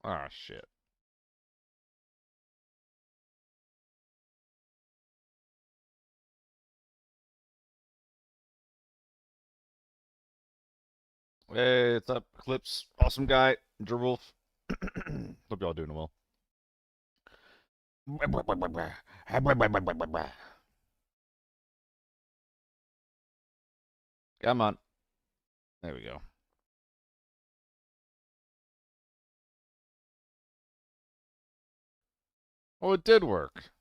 Ah, shit. Hey, what's up, Clips? Awesome guy, Jerwolf. Hope y'all doing well. Come on. There we go. Oh, it did work.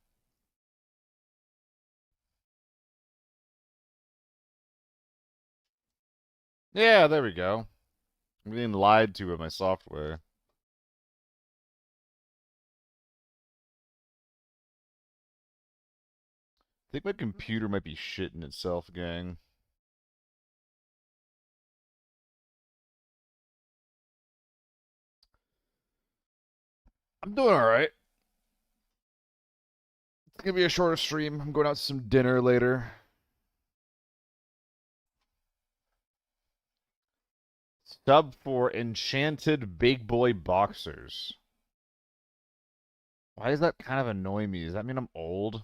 Yeah, there we go. I'm getting lied to with my software. I think my computer might be shitting itself, gang. I'm doing alright. It's gonna be a shorter stream. I'm going out to some dinner later. Sub for Enchanted Big Boy Boxers. Why does that kind of annoy me? Does that mean I'm old?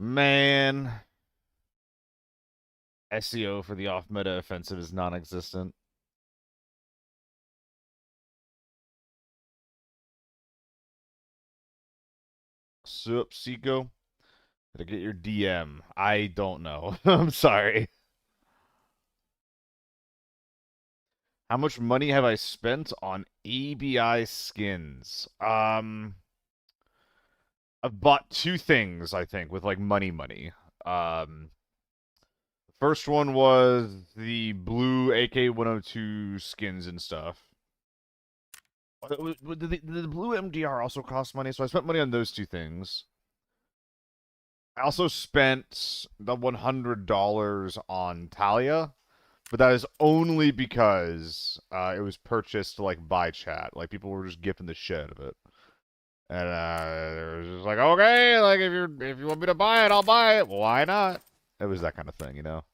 Man. SEO for the off-meta offensive is non-existent. Sup, Seiko? Did I get your DM? I don't know. I'm sorry. How much money have I spent on ABI skins? I've bought two things, I think, with like money. Um, first one was the blue AK-102 skins and stuff. Did the blue MDR also cost money? So I spent money on those two things. I also spent the $100 on Talia, but that is only because it was purchased like by chat. Like people were just gifting the shit out of it, and it was just like, okay, like if you want me to buy it, I'll buy it. Why not? It was that kind of thing, you know.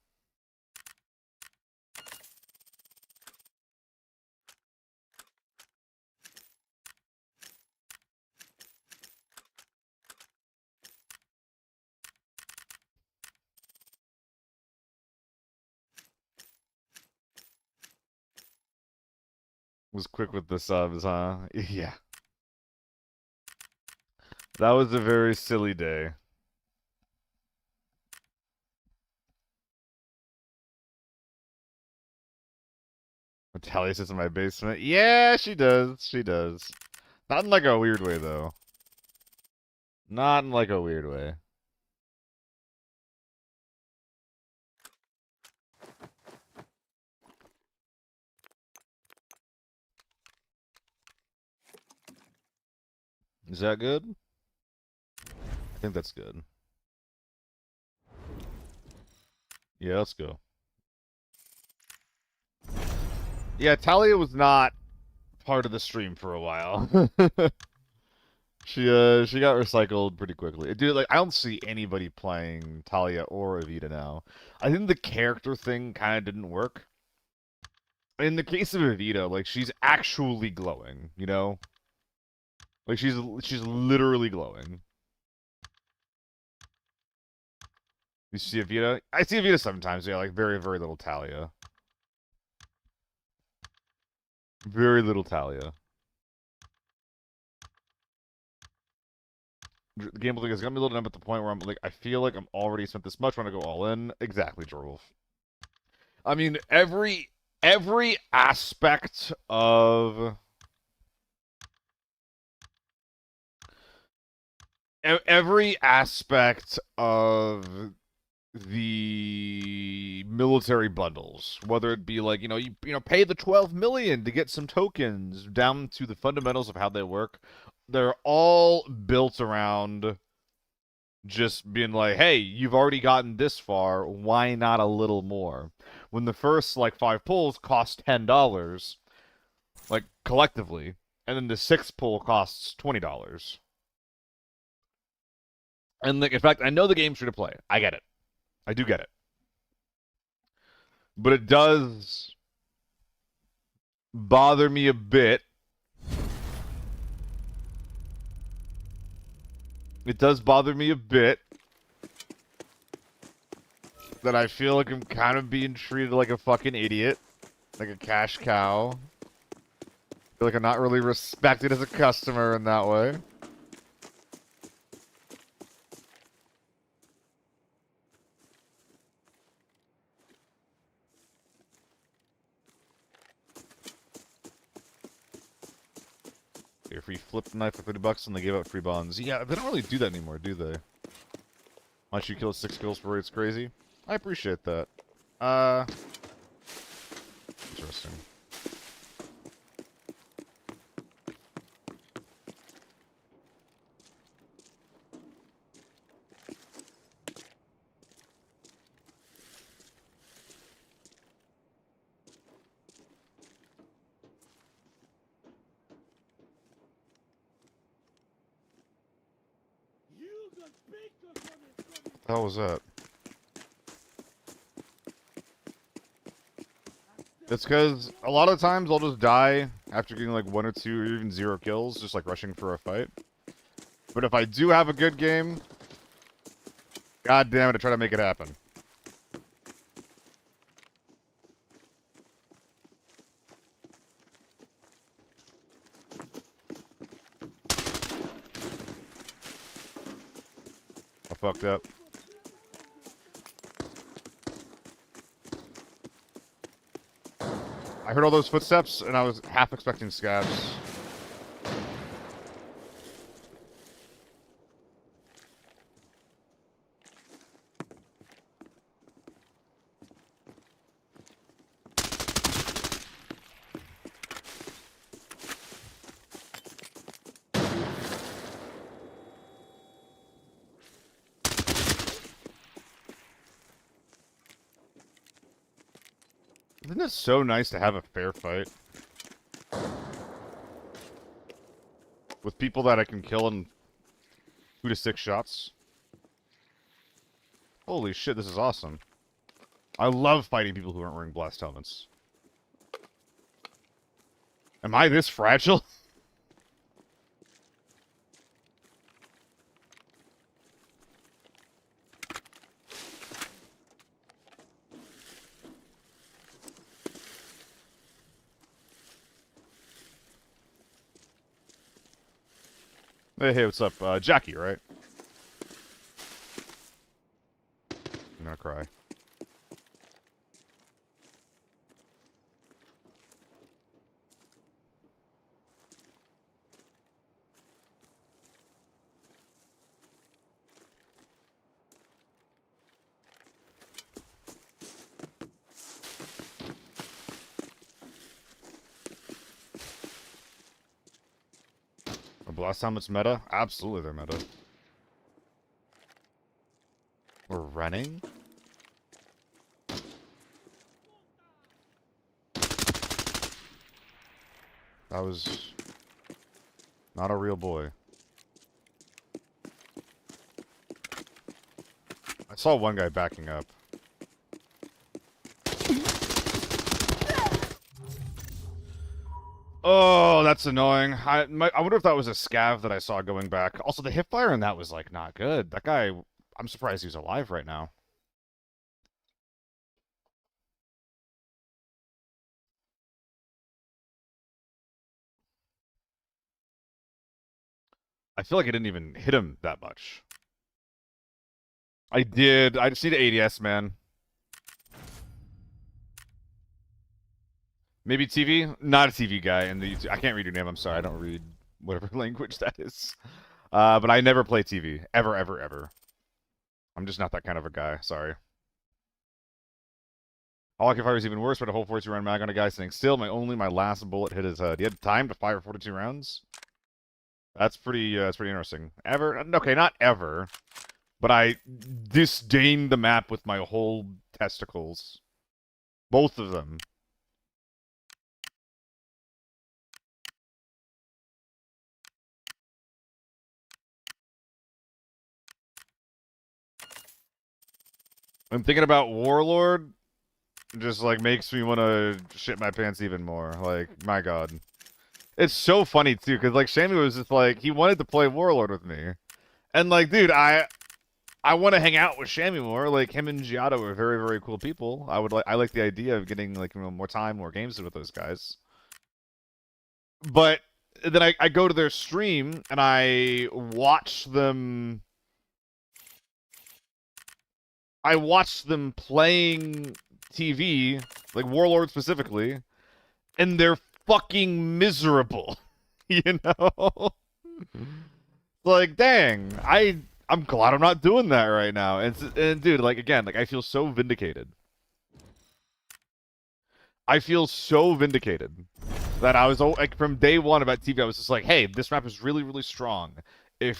Was quick with the subs, huh? Yeah, that was a very silly day. Talia sits in my basement. Yeah, she does. She does. Not in like a weird way though. Not in like a weird way. Is that good? I think that's good. Yeah, let's go. Yeah, Talia was not part of the stream for a while. She got recycled pretty quickly. Dude, like I don't see anybody playing Talia or Evita now. I think the character thing kind of didn't work. In the case of Evita, like she's actually glowing, you know? Like she's literally glowing. You see Evita? I see Evita sometimes, yeah, like very, very little Talia. Very little Talia. The gameplay has got me a little numb at the point where I'm like, I feel like I'm already spent this much when I go all in. Exactly, Jorwolf. I mean, every aspect of every aspect of the military bundles, whether it be like you know pay the 12 million to get some tokens, down to the fundamentals of how they work, they're all built around just being like, hey, you've already gotten this far, why not a little more? When the first like 5 pulls cost $10, like collectively, and then the sixth pull costs $20. And like, in fact, I know the game's free to play. I get it. I do get it. But it does bother me a bit. It does bother me a bit that I feel like I'm kind of being treated like a fucking idiot. Like a cash cow. I feel like I'm not really respected as a customer in that way. Your free flip knife for $30 and they gave out free bonds. Yeah, they don't really do that anymore, do they? Once you kill 6 kills per raid, it's crazy. I appreciate that. Interesting. How was that? It's because a lot of times I'll just die after getting like 1 or 2 or even 0 kills, just like rushing for a fight. But if I do have a good game, god damn it, I try to make it happen. I fucked up. I heard all those footsteps and I was half expecting scabs. Isn't it so nice to have a fair fight? With people that I can kill in 2 to 6 shots. Holy shit, this is awesome. I love fighting people who aren't wearing blast helmets. Am I this fragile? Hey, what's up? Jackie, right? I'm gonna cry. Are blast helmets meta? Absolutely, they're meta. We're running? That was not a real boy. I saw one guy backing up. Oh, that's annoying. I wonder if that was a scav that I saw going back. Also, the hipfire in that was, like, not good. That guy, I'm surprised he's alive right now. I feel like I didn't even hit him that much. I did. I just need ADS, man. Maybe TV? Not a TV guy. And I can't read your name. I'm sorry. I don't read whatever language that is. But I never play TV. Ever, ever, ever. I'm just not that kind of a guy. Sorry. All I can fire is even worse, but a whole 42-round mag on a guy sitting still. My last bullet hit his head. He had time to fire 42 rounds? That's pretty interesting. Ever? Okay, not ever. But I disdained the map with my whole testicles. Both of them. I'm thinking about Warlord. Just like makes me want to shit my pants even more. Like, my god. It's so funny too, because like Shammy was just like he wanted to play Warlord with me. And like, dude, I want to hang out with Shammy more. Like him and Giotto are very, very cool people. I like the idea of getting like more time, more games with those guys. But then I go to their stream and I watch them. I watch them playing TV, like Warlord specifically, and they're fucking miserable. You know? Like, dang, I'm glad I'm not doing that right now. And dude, like again, like I feel so vindicated. I feel so vindicated that I was like from day one about TV. I was just like, hey, this map is really, really strong. The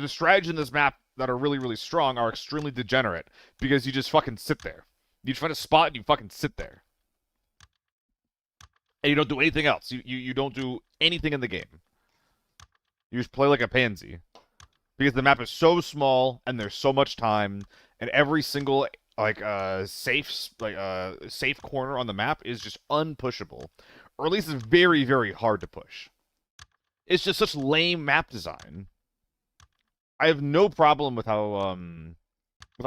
strategies in this map that are really, really strong are extremely degenerate because you just fucking sit there. You find a spot and you fucking sit there, and you don't do anything else. You don't do anything in the game. You just play like a pansy because the map is so small and there's so much time, and every single like safe corner on the map is just unpushable, or at least it's very, very hard to push. It's just such lame map design. I have no problem with how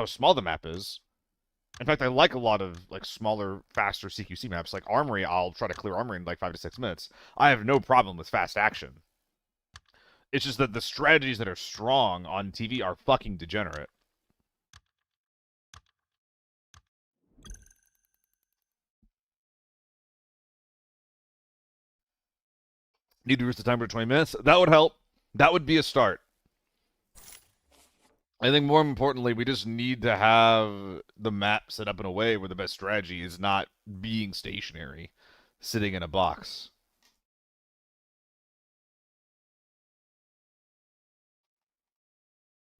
small the map is. In fact, I like a lot of like smaller, faster CQC maps. Like Armory, I'll try to clear Armory in like 5 to 6 minutes. I have no problem with fast action. It's just that the strategies that are strong on TV are fucking degenerate. Need to reduce the timer to 20 minutes? That would help. That would be a start. I think more importantly, we just need to have the map set up in a way where the best strategy is not being stationary, sitting in a box.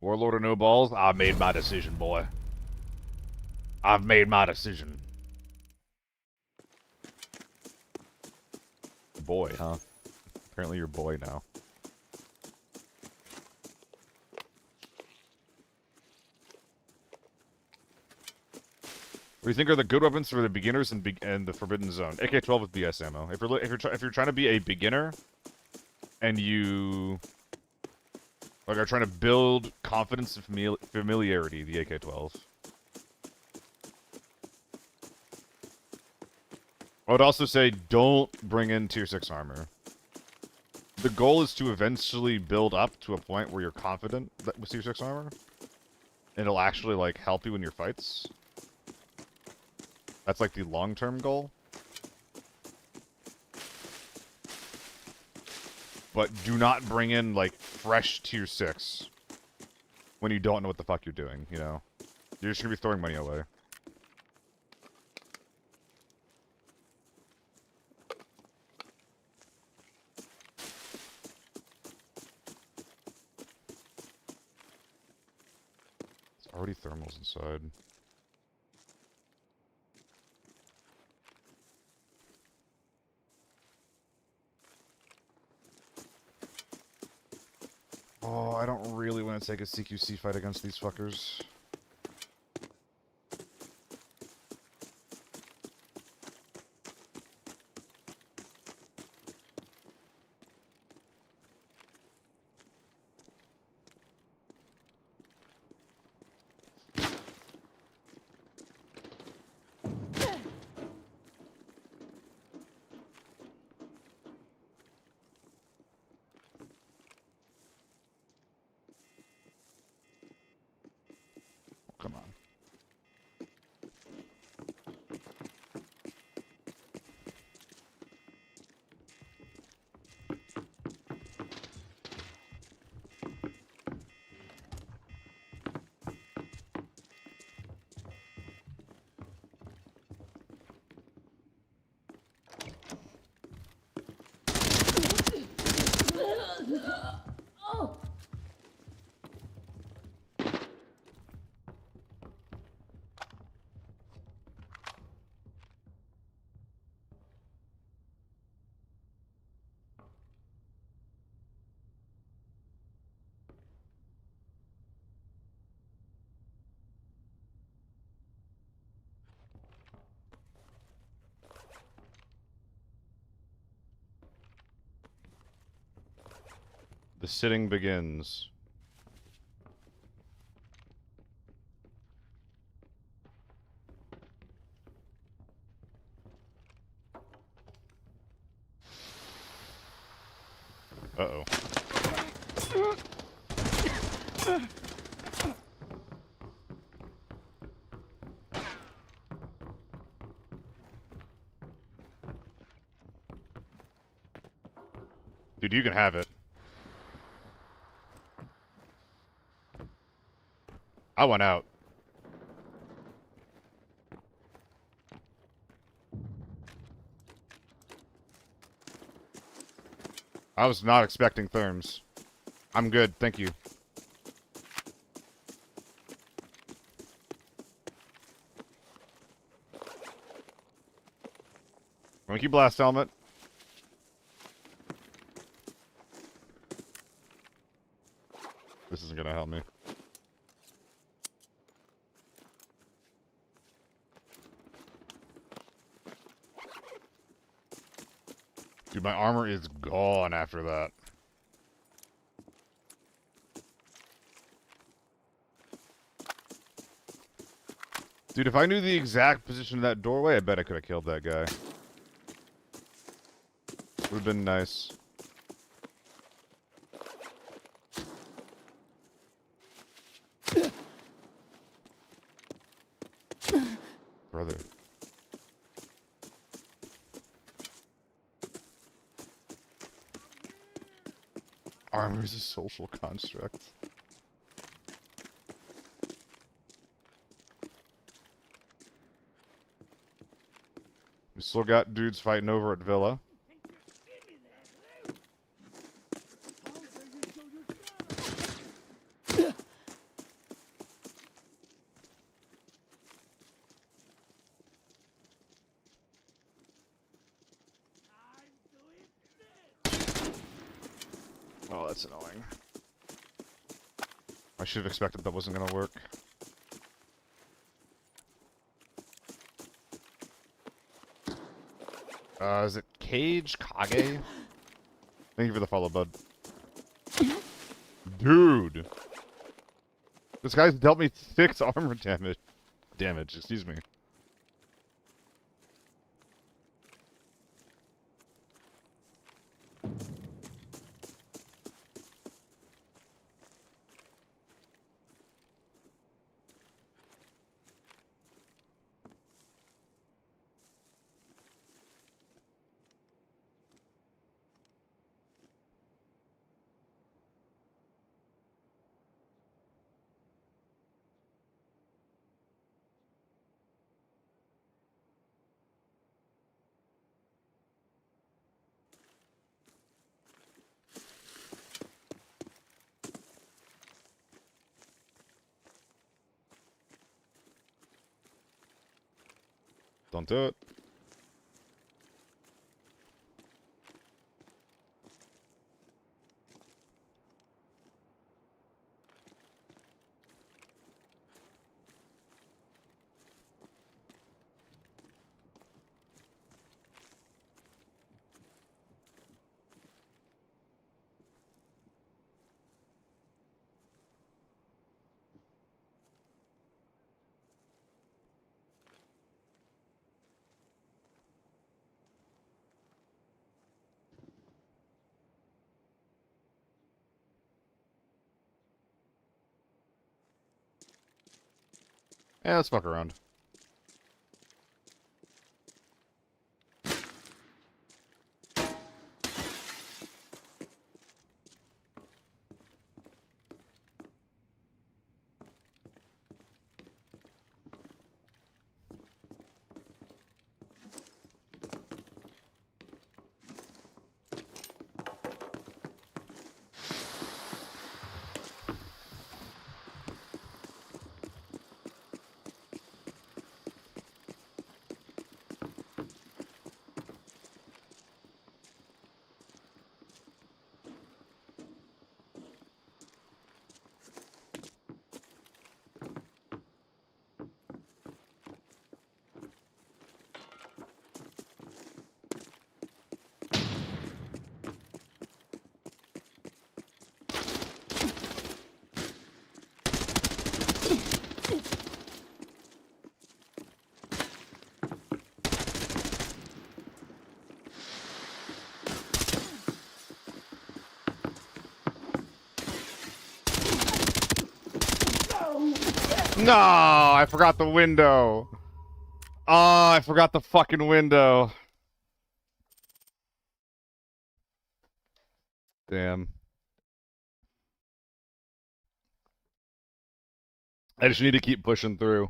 Warlord or no balls? I made my decision, boy. I've made my decision. Boy, huh? Apparently you're boy now. What do you think are the good weapons for the beginners and the Forbidden Zone? AK-12 with BS ammo. If you're trying to be a beginner, and you like are trying to build confidence and familiarity, the AK-12. I would also say don't bring in tier 6 armor. The goal is to eventually build up to a point where you're confident that with tier 6 armor, and it'll actually like help you in your fights. That's like the long-term goal. But do not bring in like fresh tier 6 when you don't know what the fuck you're doing, you know? You're just gonna be throwing money away. There's already thermals inside. Oh, I don't really want to take a CQC fight against these fuckers. Come on. The sitting begins. Uh-oh. Dude, you can have it. I went out. I was not expecting therms. I'm good, thank you. Monkey blast helmet. This isn't gonna help me. Dude, my armor is gone after that. Dude, if I knew the exact position of that doorway, I bet I could have killed that guy. Would have been nice. Brother. Armor is a social construct. We still got dudes fighting over at Villa. Oh, that's annoying. I should have expected that wasn't gonna work. Is it Cage Kage? Thank you for the follow, bud. Dude! This guy's dealt me 6 armor damage. Excuse me. Don't do it. Yeah, let's fuck around. No, I forgot the window. Oh, I forgot the fucking window. Damn. I just need to keep pushing through.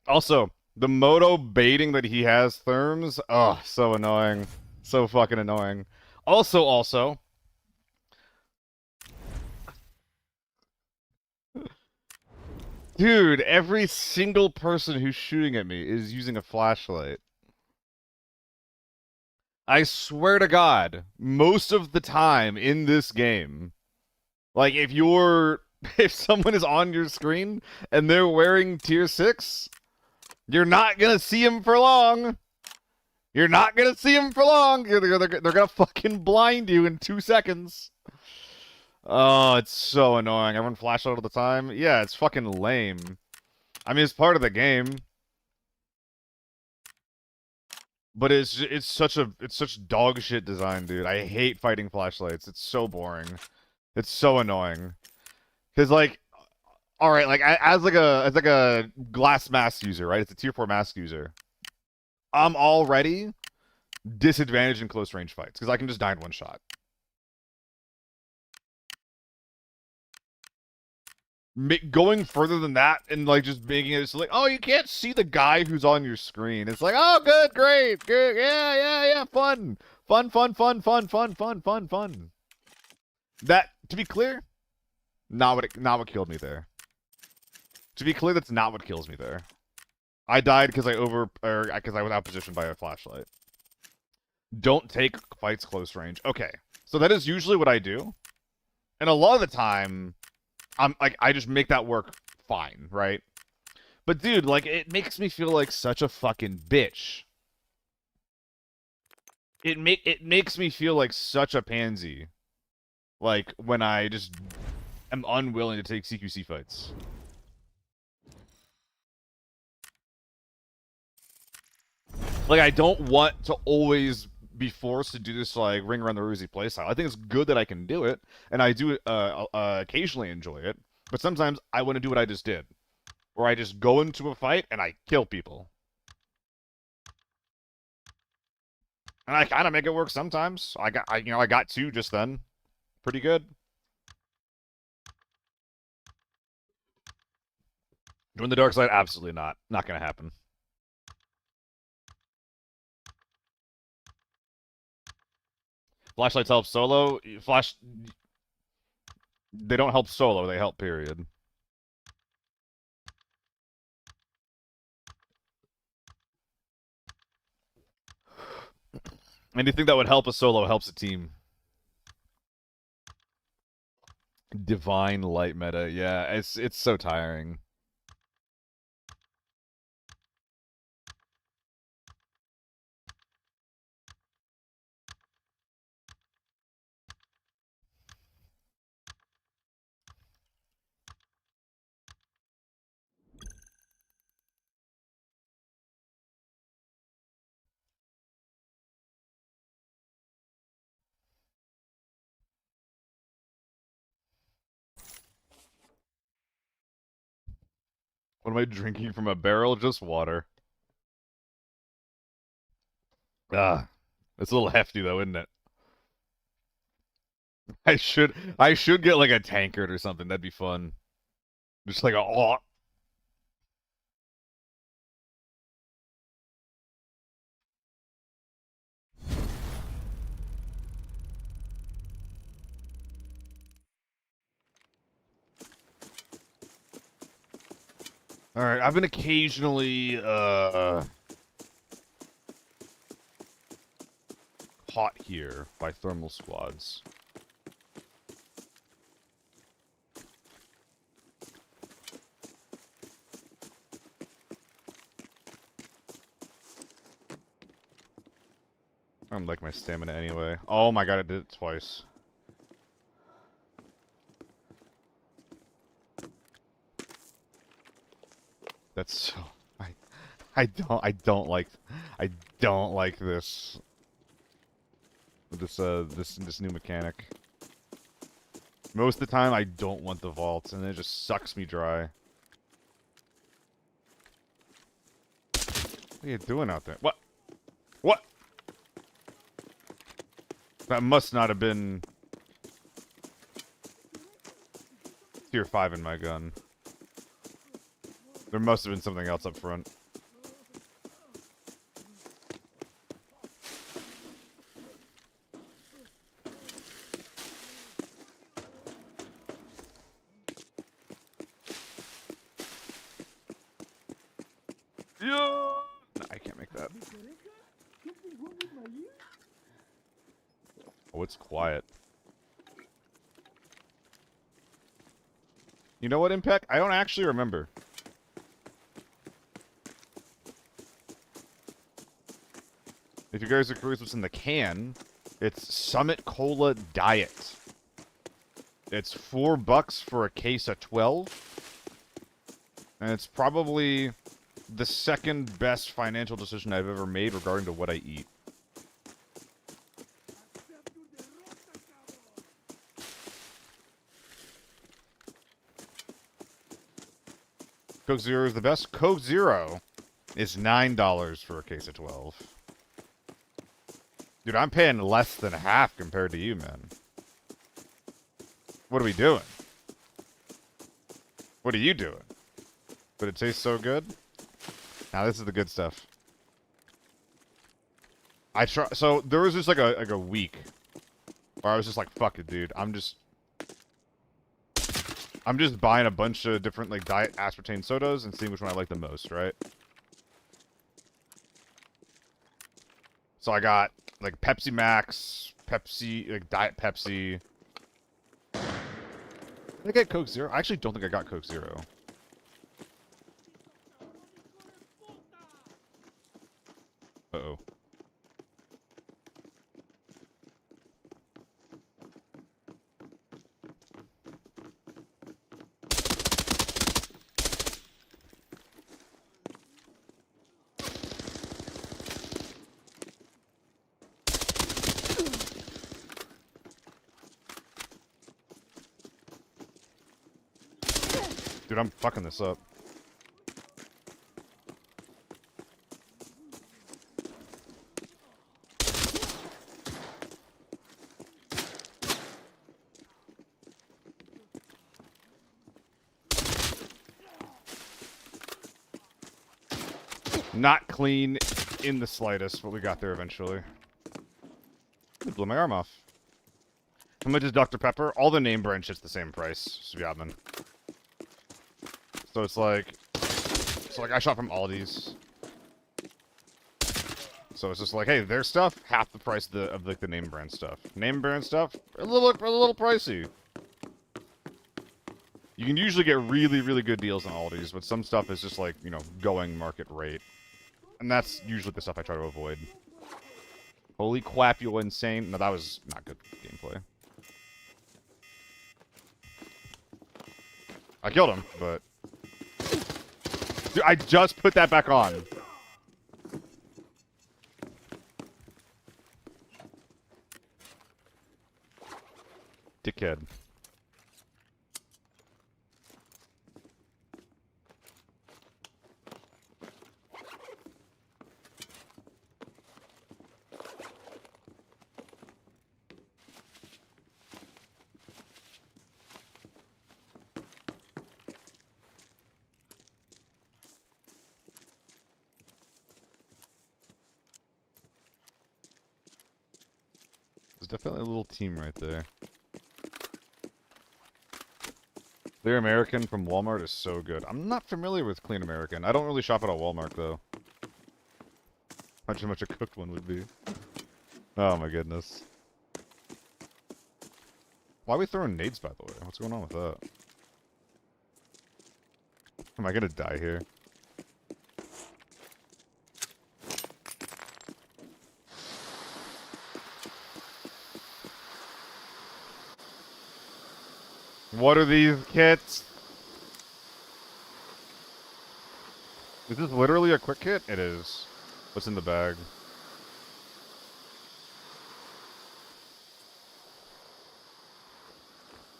Also, the moto baiting that he has therms, oh, so annoying. So fucking annoying. Also, dude, every single person who's shooting at me is using a flashlight. I swear to God, most of the time in this game, like if someone is on your screen and they're wearing tier 6, you're not gonna see him for long. You're not gonna see him for long. They're gonna fucking blind you in 2 seconds. Oh, it's so annoying. Everyone flashlight all the time. Yeah, it's fucking lame. I mean, it's part of the game, but it's such dog shit design, dude. I hate fighting flashlights. It's so boring. It's so annoying. Cause like, all right, like as like a glass mask user, right? It's a tier 4 mask user. I'm already disadvantaged in close range fights because I can just die in one shot. Going further than that and like just making it so like, oh, you can't see the guy who's on your screen. It's like, oh, good, great, good, yeah, fun. That, to be clear, not what killed me there. To be clear, that's not what kills me there. I died because I was outpositioned by a flashlight. Don't take fights close range. Okay, so that is usually what I do, and a lot of the time, I just make that work fine, right? But dude, like, it makes me feel like such a fucking bitch. It makes me feel like such a pansy, like when I just am unwilling to take CQC fights. Like, I don't want to always be forced to do this, like, ring around the rosy playstyle. I think it's good that I can do it, and I do occasionally enjoy it, but sometimes I want to do what I just did, where I just go into a fight and I kill people. And I kind of make it work sometimes. I got 2 just then. Pretty good. Join the dark side? Absolutely not. Not gonna happen. Flashlights help solo. They don't help solo. They help period. Anything that would help a solo helps a team. Divine light meta. Yeah, it's so tiring. What am I drinking from a barrel? Just water. Ah, it's a little hefty though, isn't it? I should get like a tankard or something. That'd be fun. Just like a oh. All right, I've been occasionally caught here by thermal squads. I don't like my stamina anyway. Oh my god, I did it twice. That's so I don't like this this new mechanic. Most of the time I don't want the vaults and it just sucks me dry. What are you doing out there? What? What? That must not have been tier 5 in my gun. There must have been something else up front. Yeah! No, I can't make that. Oh, it's quiet. You know what, Impact? I don't actually remember. If you guys are curious what's in the can, it's Summit Cola Diet. It's $4 for a case of 12. And it's probably the second best financial decision I've ever made regarding to what I eat. Coke Zero is the best. Coke Zero is $9 for a case of 12. Dude, I'm paying less than half compared to you, man. What are we doing? What are you doing? But it tastes so good? Now this is the good stuff. So there was just like a week where I was just like, fuck it, dude. I'm just buying a bunch of different like diet aspartame sodas and seeing which one I like the most, right? So I got like Pepsi Max, Pepsi, like Diet Pepsi. Did I get Coke Zero? I actually don't think I got Coke Zero. Uh-oh. Dude, I'm fucking this up. Not clean in the slightest, but we got there eventually. It blew my arm off. How much is Dr. Pepper? All the name brand shit's the same price, Svyadman. So it's like I shop from Aldi's. So it's just like, hey, their stuff half the price of the name brand stuff. Name brand stuff a little pricey. You can usually get really good deals on Aldi's, but some stuff is just like, you know, going market rate. And that's usually the stuff I try to avoid. Holy crap, you're insane. No, that was not good gameplay. I killed him, but... Dude, I just put that back on. Dickhead. There's definitely a little team right there. Clear American from Walmart is so good. I'm not familiar with Clean American. I don't really shop at a Walmart, though. Imagine how much a cooked one would be. Oh my goodness. Why are we throwing nades, by the way? What's going on with that? Am I gonna die here? What are these kits? Is this literally a quick kit? It is. What's in the bag?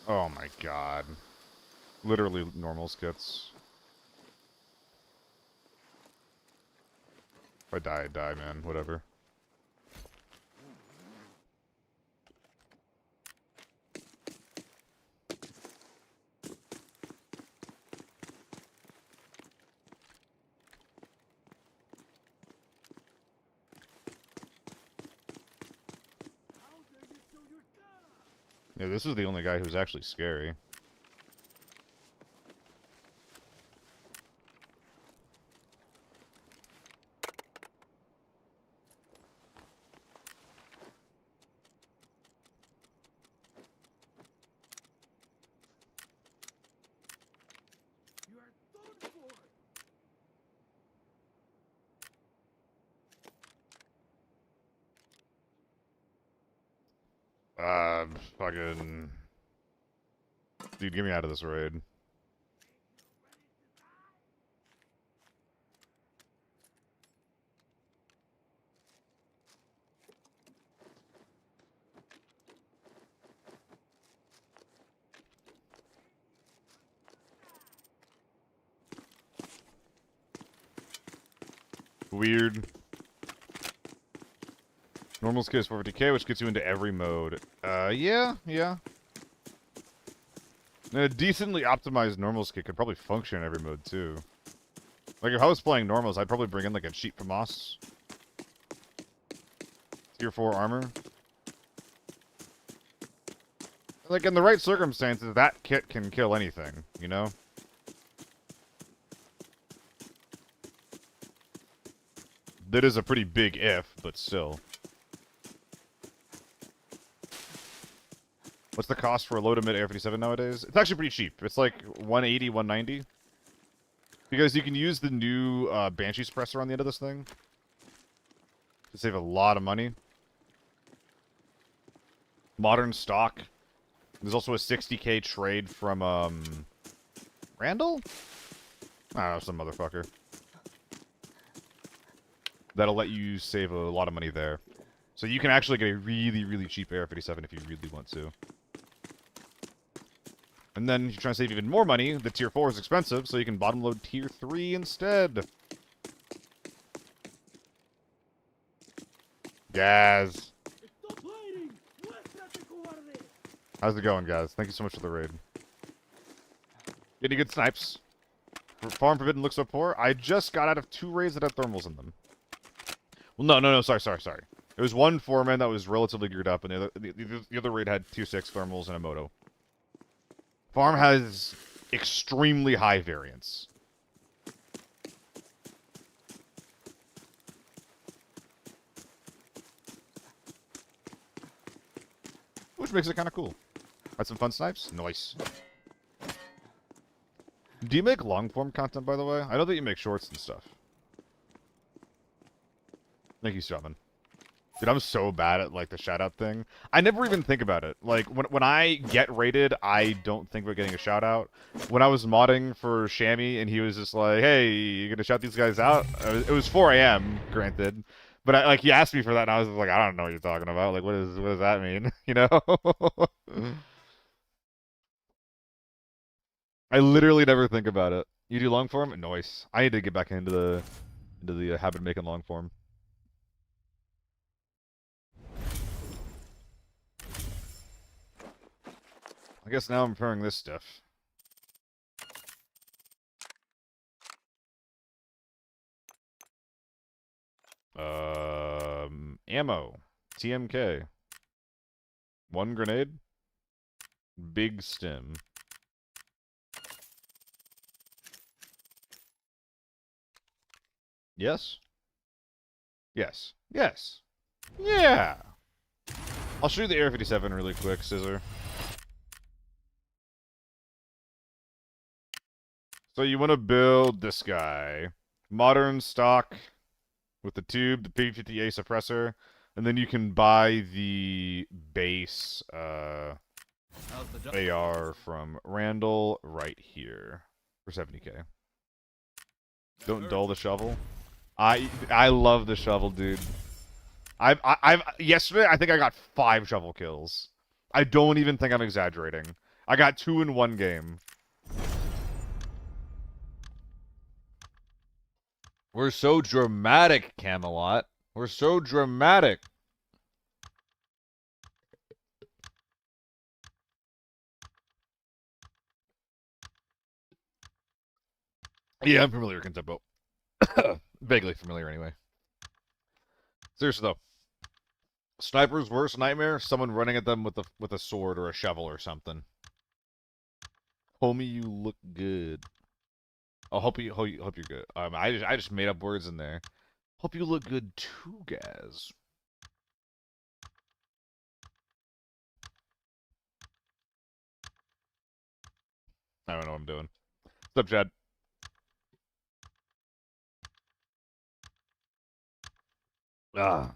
Oh my god. Literally normal skits. If I die, I die, man. Whatever. Yeah, this is the only guy who's actually scary. Fucking... Dude, get me out of this raid. Weird. Normal skill is 450k, which gets you into every mode. Yeah. And a decently optimized normal skill could probably function in every mode, too. Like, if I was playing normals, I'd probably bring in, like, a cheap FAMAS. Tier 4 armor. Like, in the right circumstances, that kit can kill anything, you know? That is a pretty big if, but still. What's the cost for a low to mid AR-57 nowadays? It's actually pretty cheap. It's like 180, 190. Because you can use the new Banshee suppressor on the end of this thing to save a lot of money. Modern stock. There's also a 60k trade from, Randall? I don't know, some motherfucker. That'll let you save a lot of money there. So you can actually get a really, really cheap AR-57 if you really want to. And then if you're trying to save even more money, the Tier 4 is expensive, so you can bottom load Tier 3 instead. Guys. How's it going, guys? Thank you so much for the raid. Any good snipes? Farm Forbidden looks so poor. I just got out of 2 raids that had thermals in them. Well, no, sorry. It was one foreman that was relatively geared up, and the other raid had Tier 6 thermals and a moto. Farm has extremely high variance. Which makes it kind of cool. Had some fun snipes? Nice. Do you make long-form content, by the way? I know that you make shorts and stuff. Thank you, Shaman. Dude, I'm so bad at, like, the shout-out thing. I never even think about it. Like, when I get rated, I don't think about getting a shout-out. When I was modding for Shammy, and he was just like, hey, you gonna shout these guys out? It was 4 a.m., granted. But, he asked me for that, and I was like, I don't know what you're talking about. Like, what does that mean? You know? I literally never think about it. You do long-form? Nice. I need to get back into the habit of making long-form. I guess now I'm preparing this stuff. Ammo. TMK. 1 grenade. Big stim. Yes? Yes. Yes. Yeah! I'll show you the AR-57 really quick, Scissor. So you want to build this guy. Modern stock with the tube, the P50A suppressor, and then you can buy the base AR from Randall right here for 70k. Don't dull the shovel. I love the shovel, dude. Yesterday I think I got 5 shovel kills. I don't even think I'm exaggerating. I got 2 in 1 game. We're so dramatic, Camelot. We're so dramatic. Yeah, I'm familiar with Kentempo. Vaguely familiar, anyway. Seriously, though. Sniper's worst nightmare? Someone running at them with a sword or a shovel or something. Homie, you look good. Oh, hope you're good. I just made up words in there. Hope you look good too, guys. I don't know what I'm doing. What's up, Chad? Ah.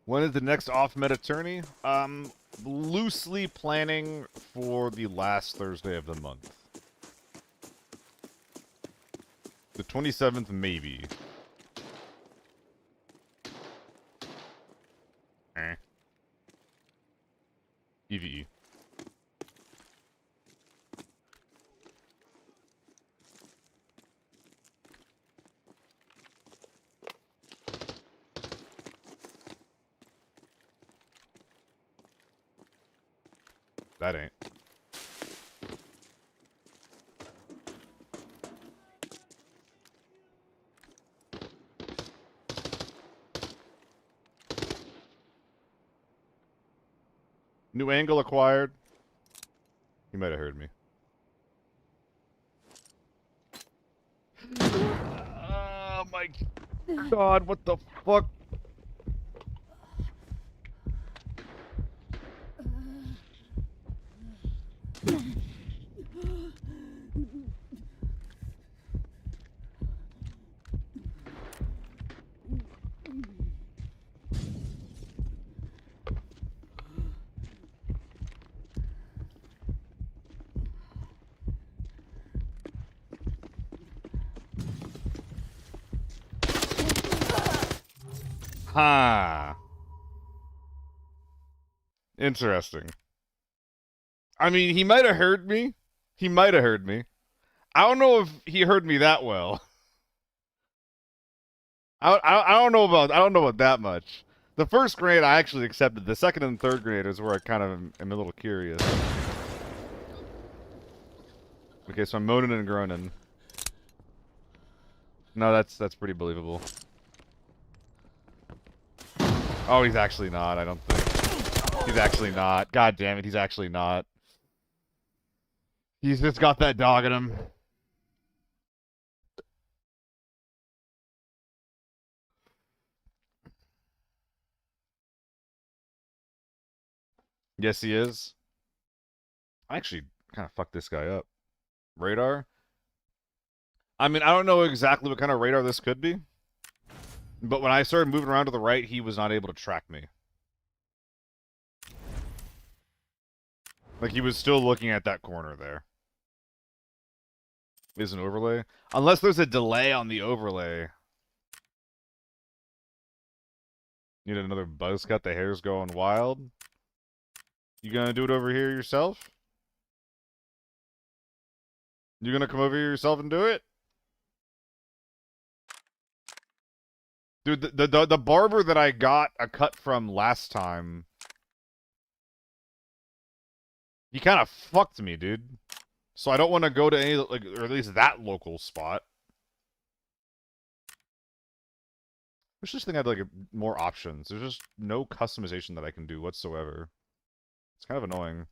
When is the next off-meta tourney? Loosely planning for the last Thursday of the month. The 27th, maybe. EVE. That ain't. New angle acquired. You might have heard me. Oh my god, what the fuck? Ha. Interesting. I mean, he might have heard me. He might have heard me. I don't know if he heard me that well. I don't know about that much. The first grenade I actually accepted. The second and third grenade is where I kind of am a little curious. Okay, so I'm moaning and groaning. No, that's pretty believable. Oh, he's actually not. I don't think. He's actually not. God damn it, he's actually not. He's just got that dog in him. Yes, he is. I actually kind of fucked this guy up. Radar? I mean, I don't know exactly what kind of radar this could be. But when I started moving around to the right, he was not able to track me. Like, he was still looking at that corner there. Is an overlay? Unless there's a delay on the overlay. Need another buzz cut? The hair's going wild? You gonna do it over here yourself? You gonna come over here yourself and do it? Dude, the barber that I got a cut from last time, he kind of fucked me, dude. So I don't want to go to any, like, or at least that local spot. I just think I had, like, more options. There's just no customization that I can do whatsoever. It's kind of annoying.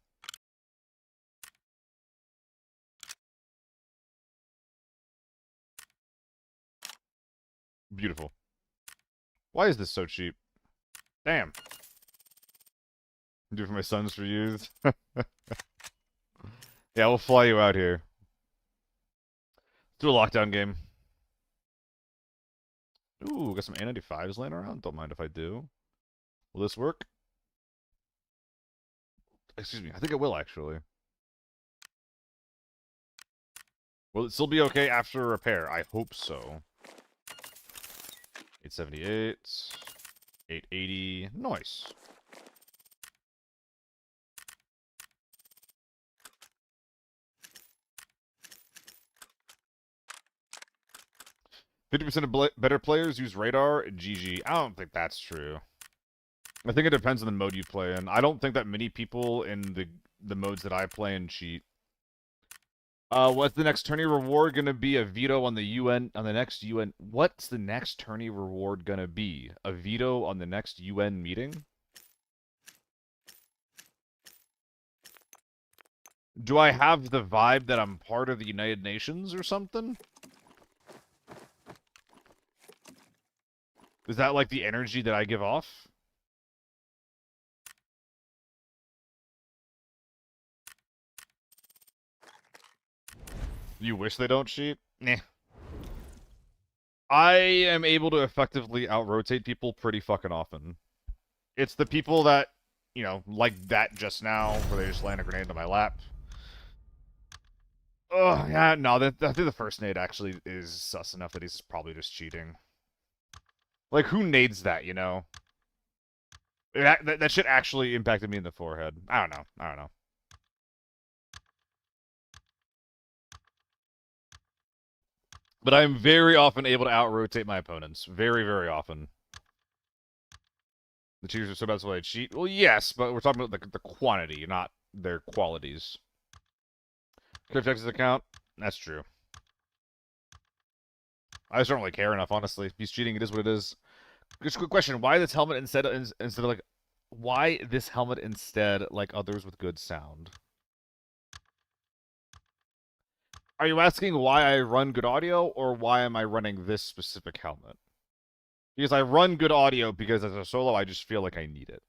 Beautiful. Why is this so cheap? Damn. Do it for my sons for youth. Yeah, we'll fly you out here. Do a lockdown game. Ooh, got some A95s laying around. Don't mind if I do. Will this work? Excuse me. I think it will, actually. Will it still be okay after repair? I hope so. 878. 880. Nice. %50% of better players use radar. GG. I don't think that's true. I think it depends on the mode you play in. I don't think that many people in the modes that I play in cheat. What's the next tourney reward gonna be? A veto on the UN on the next UN. What's the next tourney reward gonna be? A veto on the next UN meeting? Do I have the vibe that I'm part of the United Nations or something? Is that like the energy that I give off? You wish they don't cheat? Nah. I am able to effectively out-rotate people pretty fucking often. It's the people that, you know, like that just now, where they just land a grenade on my lap. Oh, yeah, no, I think the first nade actually is sus enough that he's probably just cheating. Like, who nades that, you know? That shit actually impacted me in the forehead. I don't know. But I'm very often able to out-rotate my opponents. Very, very often. The cheaters are so bad, that's why they cheat. Well, yes, but we're talking about the quantity, not their qualities. Could have his account. That's true. I just don't really care enough, honestly. If he's cheating, it is what it is. Just a quick question: why this helmet instead of like, why this helmet instead like others with good sound? Are you asking why I run good audio, or why am I running this specific helmet? Because I run good audio because as a solo, I just feel like I need it.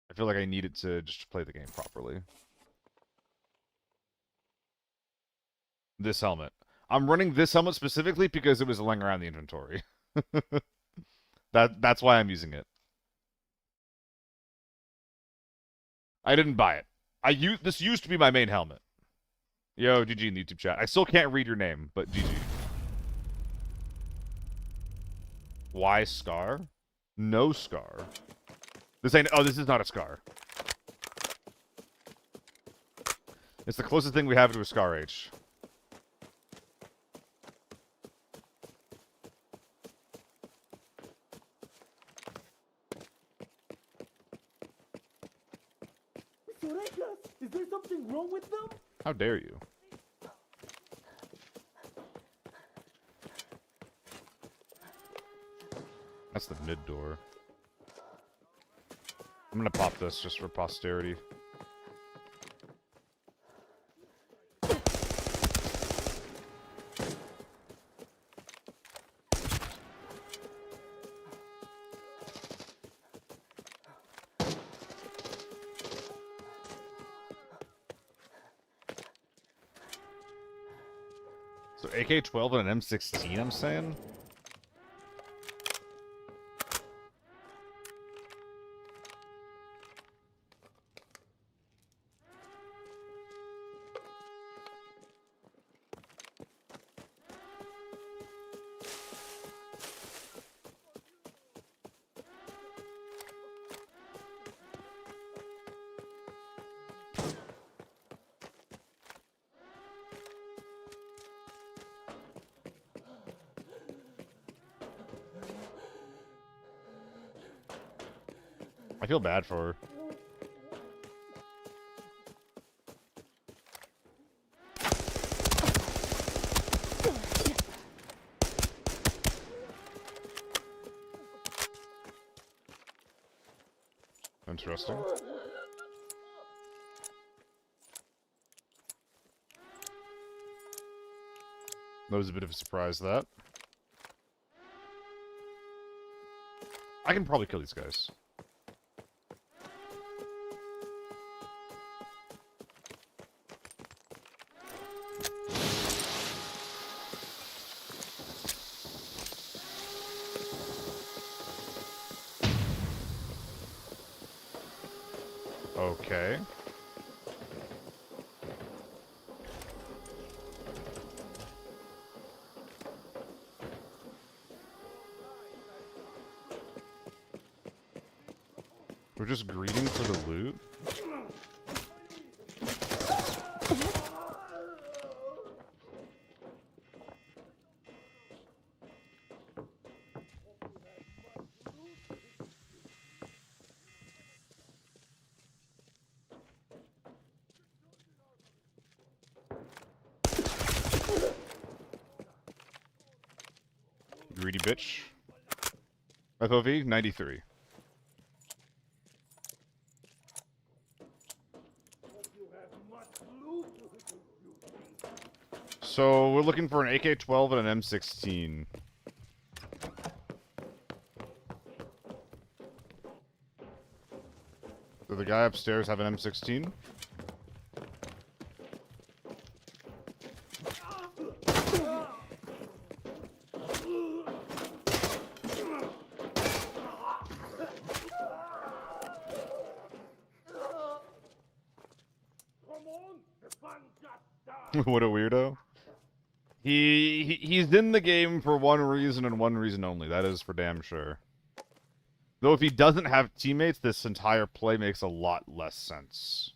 I feel like I need it to just play the game properly. This helmet. I'm running this helmet specifically because it was laying around the inventory. That's why I'm using it. I didn't buy it. This used to be my main helmet. Yo, GG in the YouTube chat. I still can't read your name, but GG. Why Scar? No Scar. This ain't... Oh, this is not a Scar. It's the closest thing we have to a Scar H. Is there something wrong with them? How dare you? That's the mid door. I'm gonna pop this just for posterity. So AK-12 and an M16, I'm saying? I feel bad for her. Interesting. That was a bit of a surprise, that. I can probably kill these guys. Okay. We're just greeting for the loot? Greedy bitch. FOV 93. So we're looking for an AK-12 and an M16. Does the guy upstairs have an M16? What a weirdo. He's in the game for one reason and one reason only. That is for damn sure. Though if he doesn't have teammates, this entire play makes a lot less sense.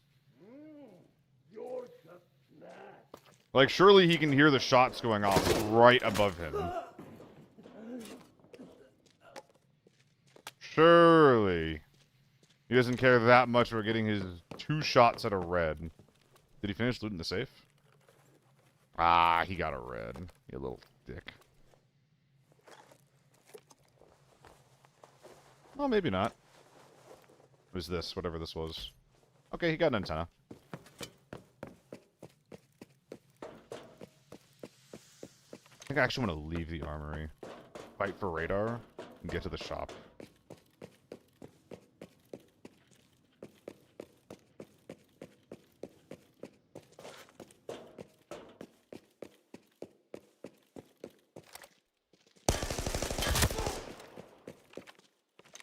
Like, surely he can hear the shots going off right above him. Surely. He doesn't care that much for getting his 2 shots at a red. Did he finish looting the safe? Ah, he got a red. You little dick. Well, maybe not. What is this? Whatever this was. Okay, he got an antenna. I think I actually want to leave the armory. Fight for radar and get to the shop.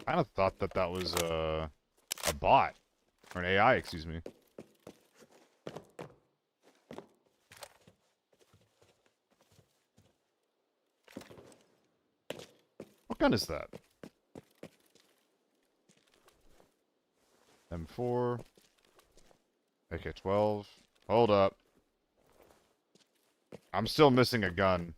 I kind of thought that that was a bot. Or an AI, excuse me. What gun is that? M4. AK-12. Hold up. I'm still missing a gun.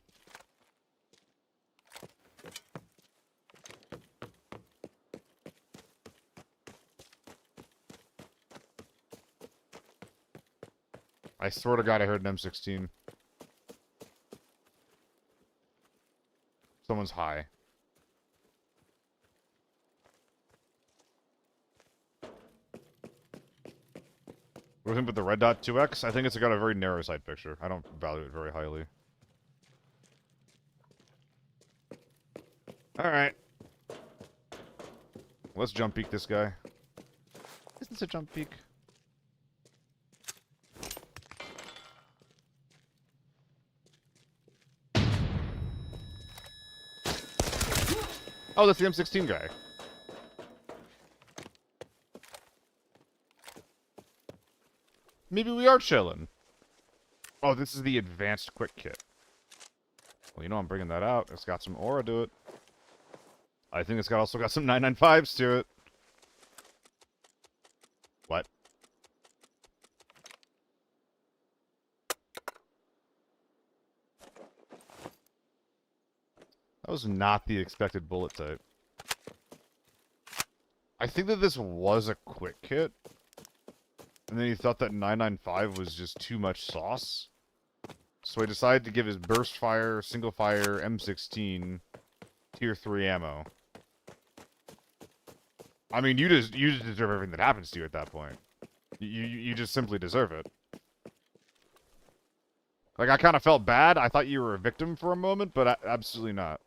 I swear to God I heard an M16. Someone's high. What do you think with the red dot 2x? I think it's got a very narrow sight picture. I don't value it very highly. Alright. Let's jump peek this guy. Is this a jump peek? Oh, that's the M16 guy. Maybe we are chilling. Oh, this is the advanced quick kit. Well, you know I'm bringing that out. It's got some aura to it. I think it's also got some 995s to it. What? That was not the expected bullet type. I think that this was a quick kit. And then he thought that 995 was just too much sauce. So he decided to give his burst fire, single fire, M16 tier 3 ammo. I mean, you just deserve everything that happens to you at that point. You just simply deserve it. Like, I kind of felt bad. I thought you were a victim for a moment, but absolutely not.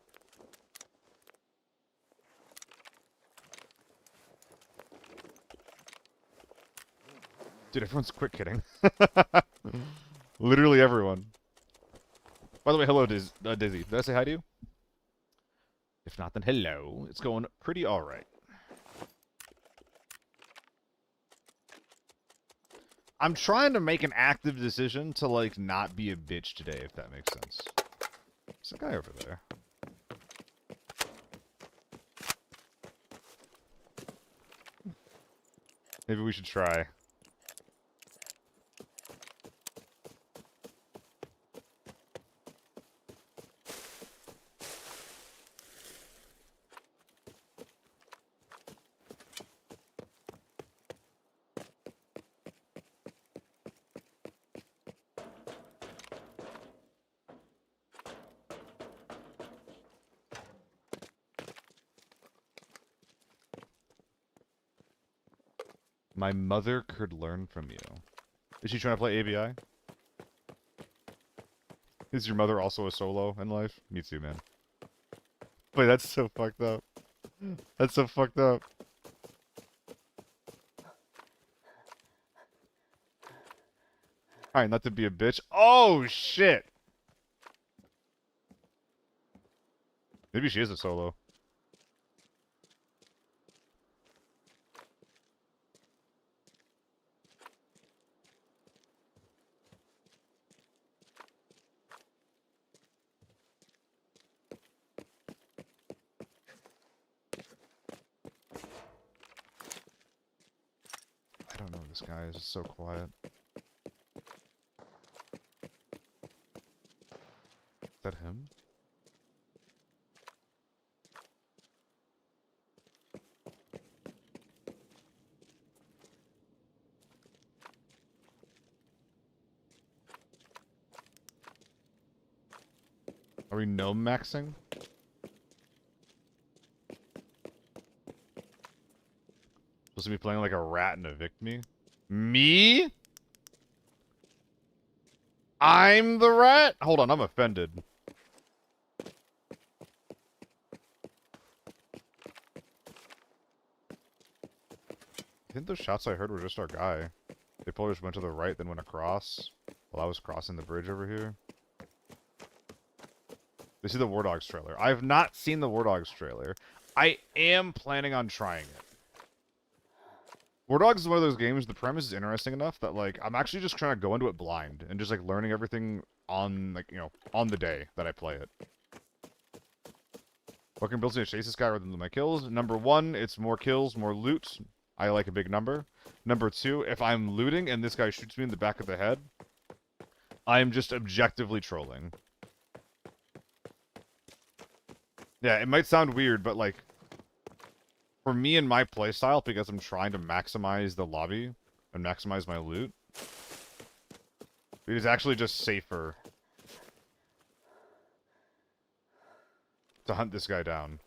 Dude, everyone's quick kidding. Literally everyone. By the way, hello, Dizzy. Did I say hi to you? If not, then hello. It's going pretty alright. I'm trying to make an active decision to, like, not be a bitch today, if that makes sense. There's a guy over there. Maybe we should try. My mother could learn from you. Is she trying to play ABI? Is your mother also a solo in life? Me too, man. Wait, that's so fucked up. That's so fucked up. Alright, not to be a bitch. Oh, shit! Maybe she is a solo. I don't know this guy is just so quiet. Is that him? Are we gnome maxing? Supposed to be playing like a rat and evict me? Me? I'm the rat? Hold on, I'm offended. I think those shots I heard were just our guy. They probably just went to the right, then went across while I was crossing the bridge over here. They see the War Dogs trailer. I have not seen the War Dogs trailer. I am planning on trying it. War Dogs is one of those games, the premise is interesting enough that, like, I'm actually just trying to go into it blind and just, like, learning everything on, like, you know, on the day that I play it. What can build me to chase this guy rather than my kills? Number one, it's more kills, more loot. I like a big number. Number two, if I'm looting and this guy shoots me in the back of the head, I'm just objectively trolling. Yeah, it might sound weird, but, like, for me and my playstyle, because I'm trying to maximize the lobby and maximize my loot, it is actually just safer to hunt this guy down.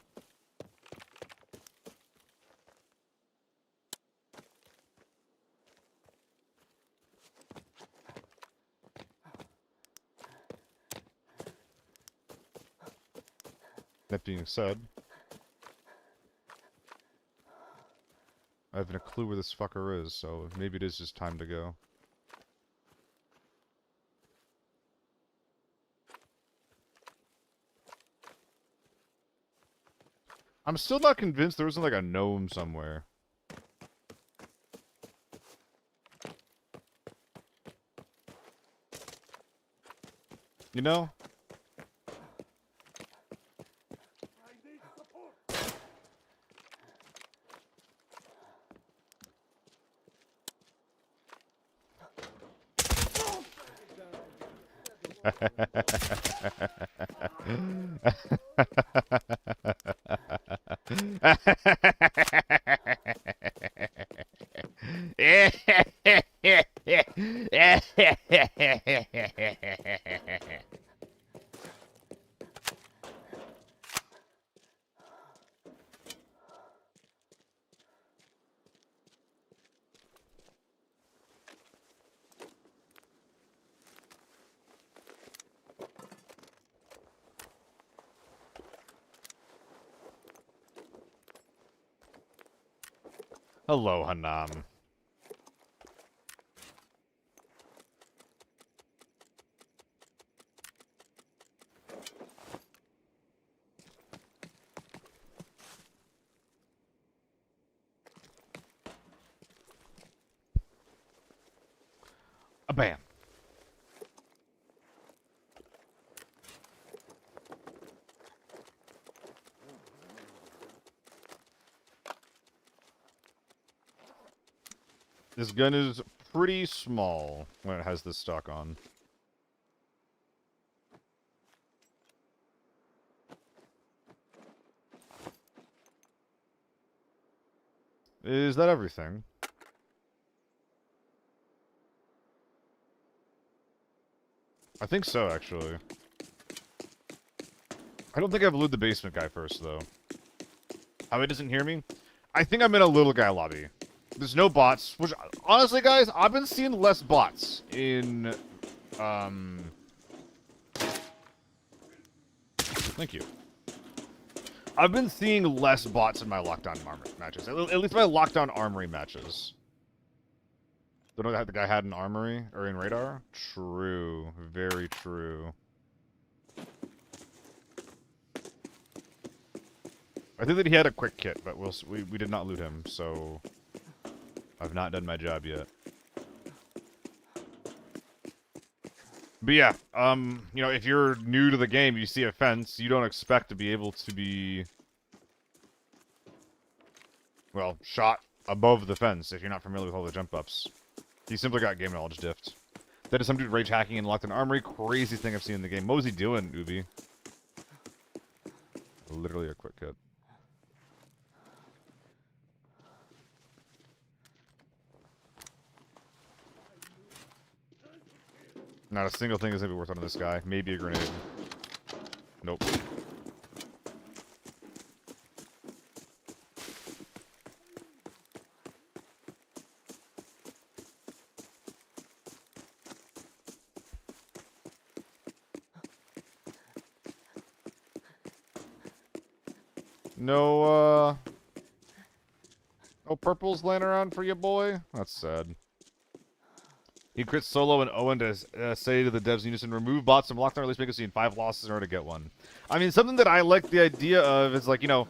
That being said, I haven't a clue where this fucker is, so maybe it is just time to go. I'm still not convinced there isn't like a gnome somewhere. You know? Hello, Hanam. Bam. This gun is pretty small when it has this stock on. Is that everything? I think so, actually. I don't think I've looted the basement guy first, though. How he doesn't hear me? I think I'm in a little guy lobby. There's no bots, which, honestly, guys, I've been seeing less bots in, Thank you. I've been seeing less bots in my lockdown armory matches. At least my lockdown armory matches. Don't know that the guy had an armory or in radar? True. Very true. I think that he had a quick kit, but we did not loot him, so I've not done my job yet. But yeah, you know, if you're new to the game, you see a fence, you don't expect to be able to be, well, shot above the fence if you're not familiar with all the jump ups. He simply got game knowledge diffed. That is some dude rage hacking and locked in armory. Crazy thing I've seen in the game. What was he doing, Ubi? Literally a quick hit. Not a single thing is gonna be worth on this guy. Maybe a grenade. Nope. No, no purples laying around for you, boy? That's sad. He crits solo and Owen to say to the devs in unison, remove bots from lockdown, or at least make a scene 5 losses in order to get one. I mean, something that I like the idea of is, like, you know,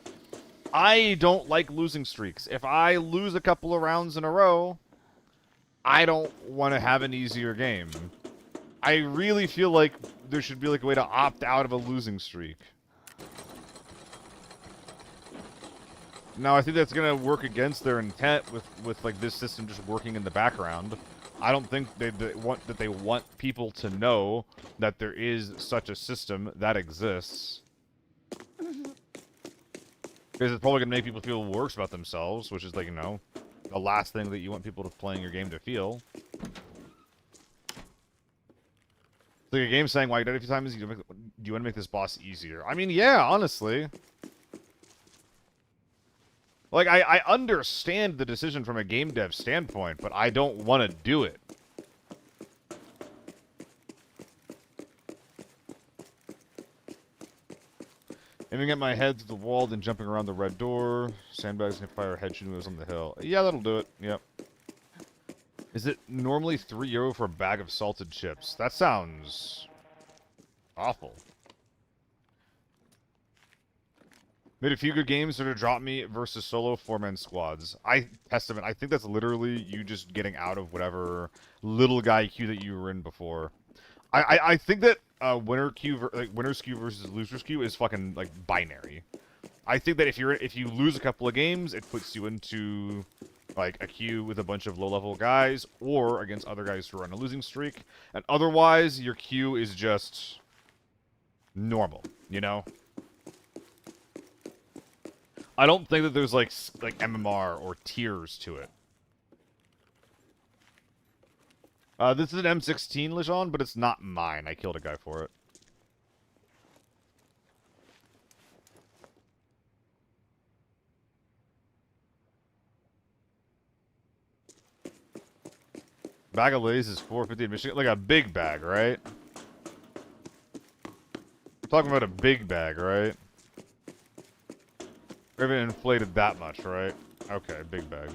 I don't like losing streaks. If I lose a couple of rounds in a row, I don't want to have an easier game. I really feel like there should be, like, a way to opt out of a losing streak. Now, I think that's going to work against their intent with like, this system just working in the background. I don't think they want people to know that there is such a system that exists. Because it's probably going to make people feel worse about themselves, which is, like, you know, the last thing that you want people to playing your game to feel. It's like a game saying, why you died a few times, do you want to make this boss easier? I mean, yeah, honestly. Like, I understand the decision from a game dev standpoint, but I don't want to do it. Aiming at my head to the wall, then jumping around the red door. Sandbags can fire head shooting moves on the hill. Yeah, that'll do it. Yep. Is it normally €3 for a bag of salted chips? That sounds awful. Made a few good games that are drop me versus solo 4-man squads. Testament, I think that's literally you just getting out of whatever little guy queue that you were in before. I think that winner's queue versus loser's queue is fucking, like, binary. I think that if you lose a couple of games, it puts you into, like, a queue with a bunch of low-level guys, or against other guys who are on a losing streak. And otherwise, your queue is just normal, you know? I don't think that there's, like MMR or tiers to it. This is an M16, Lejean, but it's not mine. I killed a guy for it. Bag of Lay's is $4.50 in Michigan. Like a big bag, right? We're talking about a big bag, right? We haven't inflated that much, right? Okay, big bag.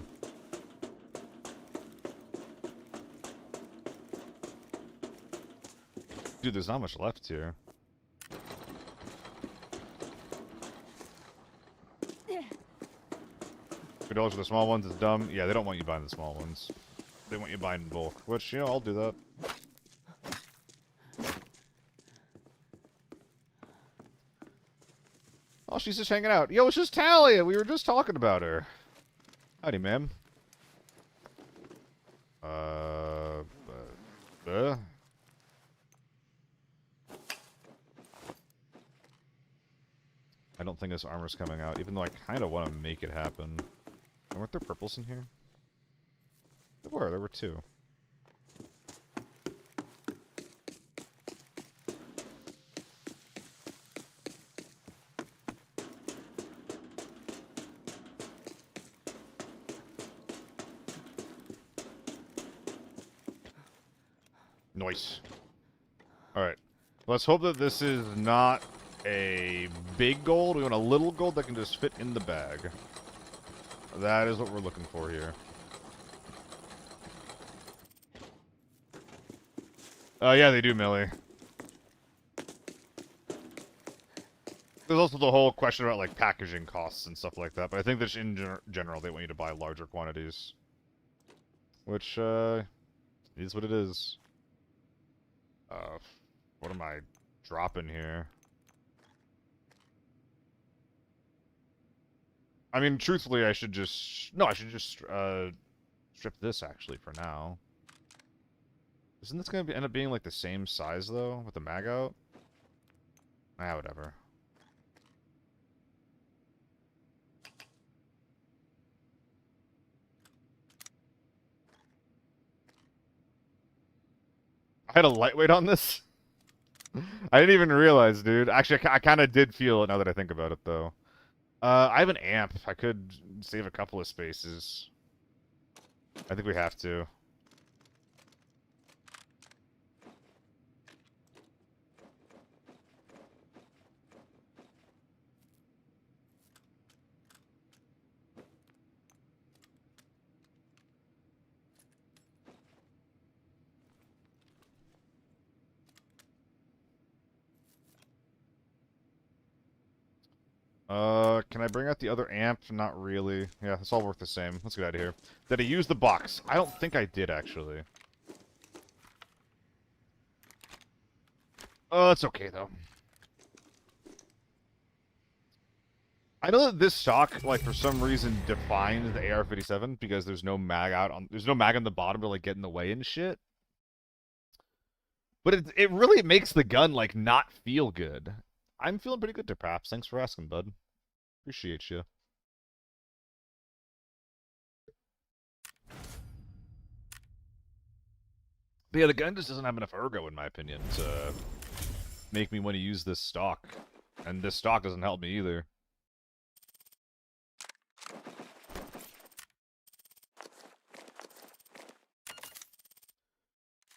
Dude, there's not much left here. $3 for the small ones is dumb. Yeah, they don't want you buying the small ones. They want you buying in bulk, which, you know, I'll do that. she's just hanging out. Yo, it's just Talia. We were just talking about her. Howdy, ma'am. I don't think this armor's coming out, even though I kind of want to make it happen. Weren't there purples in here? There were two. Nice. Alright. Let's hope that this is not a big gold. We want a little gold that can just fit in the bag. That is what we're looking for here. Yeah, they do, Millie. There's also the whole question about, like, packaging costs and stuff like that, but I think that in general they want you to buy larger quantities. Which, is what it is. What am I dropping here? I mean, truthfully, I should just... No, I should just, strip this, actually, for now. Isn't this gonna end up being, like, the same size, though, with the mag out? Ah, whatever. I had a lightweight on this? I didn't even realize, dude. Actually, I kind of did feel it now that I think about it, though. I have an amp. I could save a couple of spaces. I think we have to. Can I bring out the other amp? Not really. Yeah, it's all worth the same. Let's get out of here. Did I use the box? I don't think I did, actually. Oh, that's okay, though. I know that this stock, like, for some reason defines the AR-57 because there's no mag out on... There's no mag on the bottom to, like, get in the way and shit. But it really makes the gun, like, not feel good. I'm feeling pretty good there, Paps. Thanks for asking, bud. Appreciate you. But yeah, the gun just doesn't have enough ergo, in my opinion, to make me want to use this stock. And this stock doesn't help me either.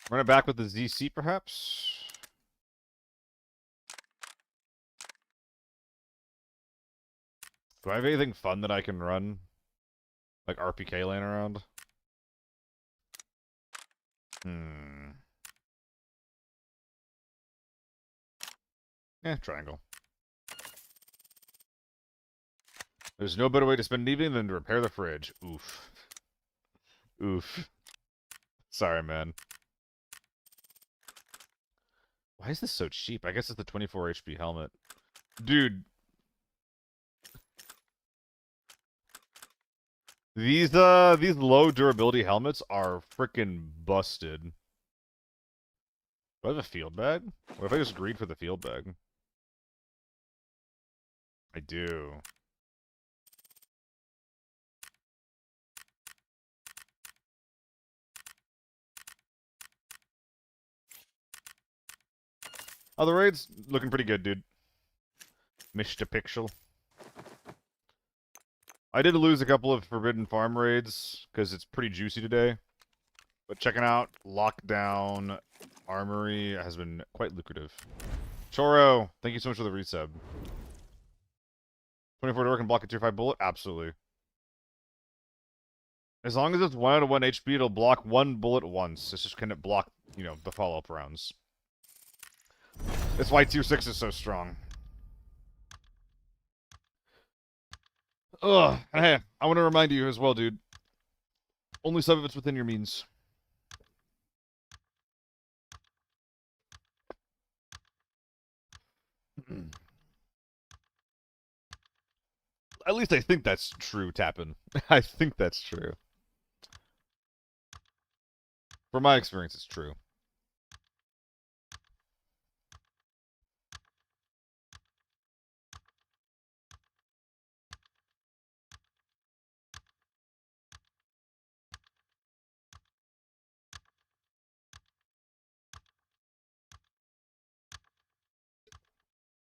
Run it back with the ZC, perhaps? Do I have anything fun that I can run? Like RPK laying around? Triangle. There's no better way to spend an evening than to repair the fridge. Oof. Oof. Sorry, man. Why is this so cheap? I guess it's the 24 HP helmet. Dude. These low durability helmets are freaking busted. Do I have a field bag? What if I just agreed for the field bag? I do. Oh, the raid's looking pretty good, dude. Mr. Pixel. I did lose a couple of Forbidden Farm raids, because it's pretty juicy today. But checking out Lockdown Armory has been quite lucrative. Choro, thank you so much for the resub. 24 door can block a tier 5 bullet? Absolutely. As long as it's 1 out of 1 HP, it'll block 1 bullet once. It's just can it block, you know, the follow-up rounds. That's why tier 6 is so strong. Ugh. And hey, I want to remind you as well, dude. Only some of it's within your means. At least I think that's true, Tappin. I think that's true. From my experience, it's true.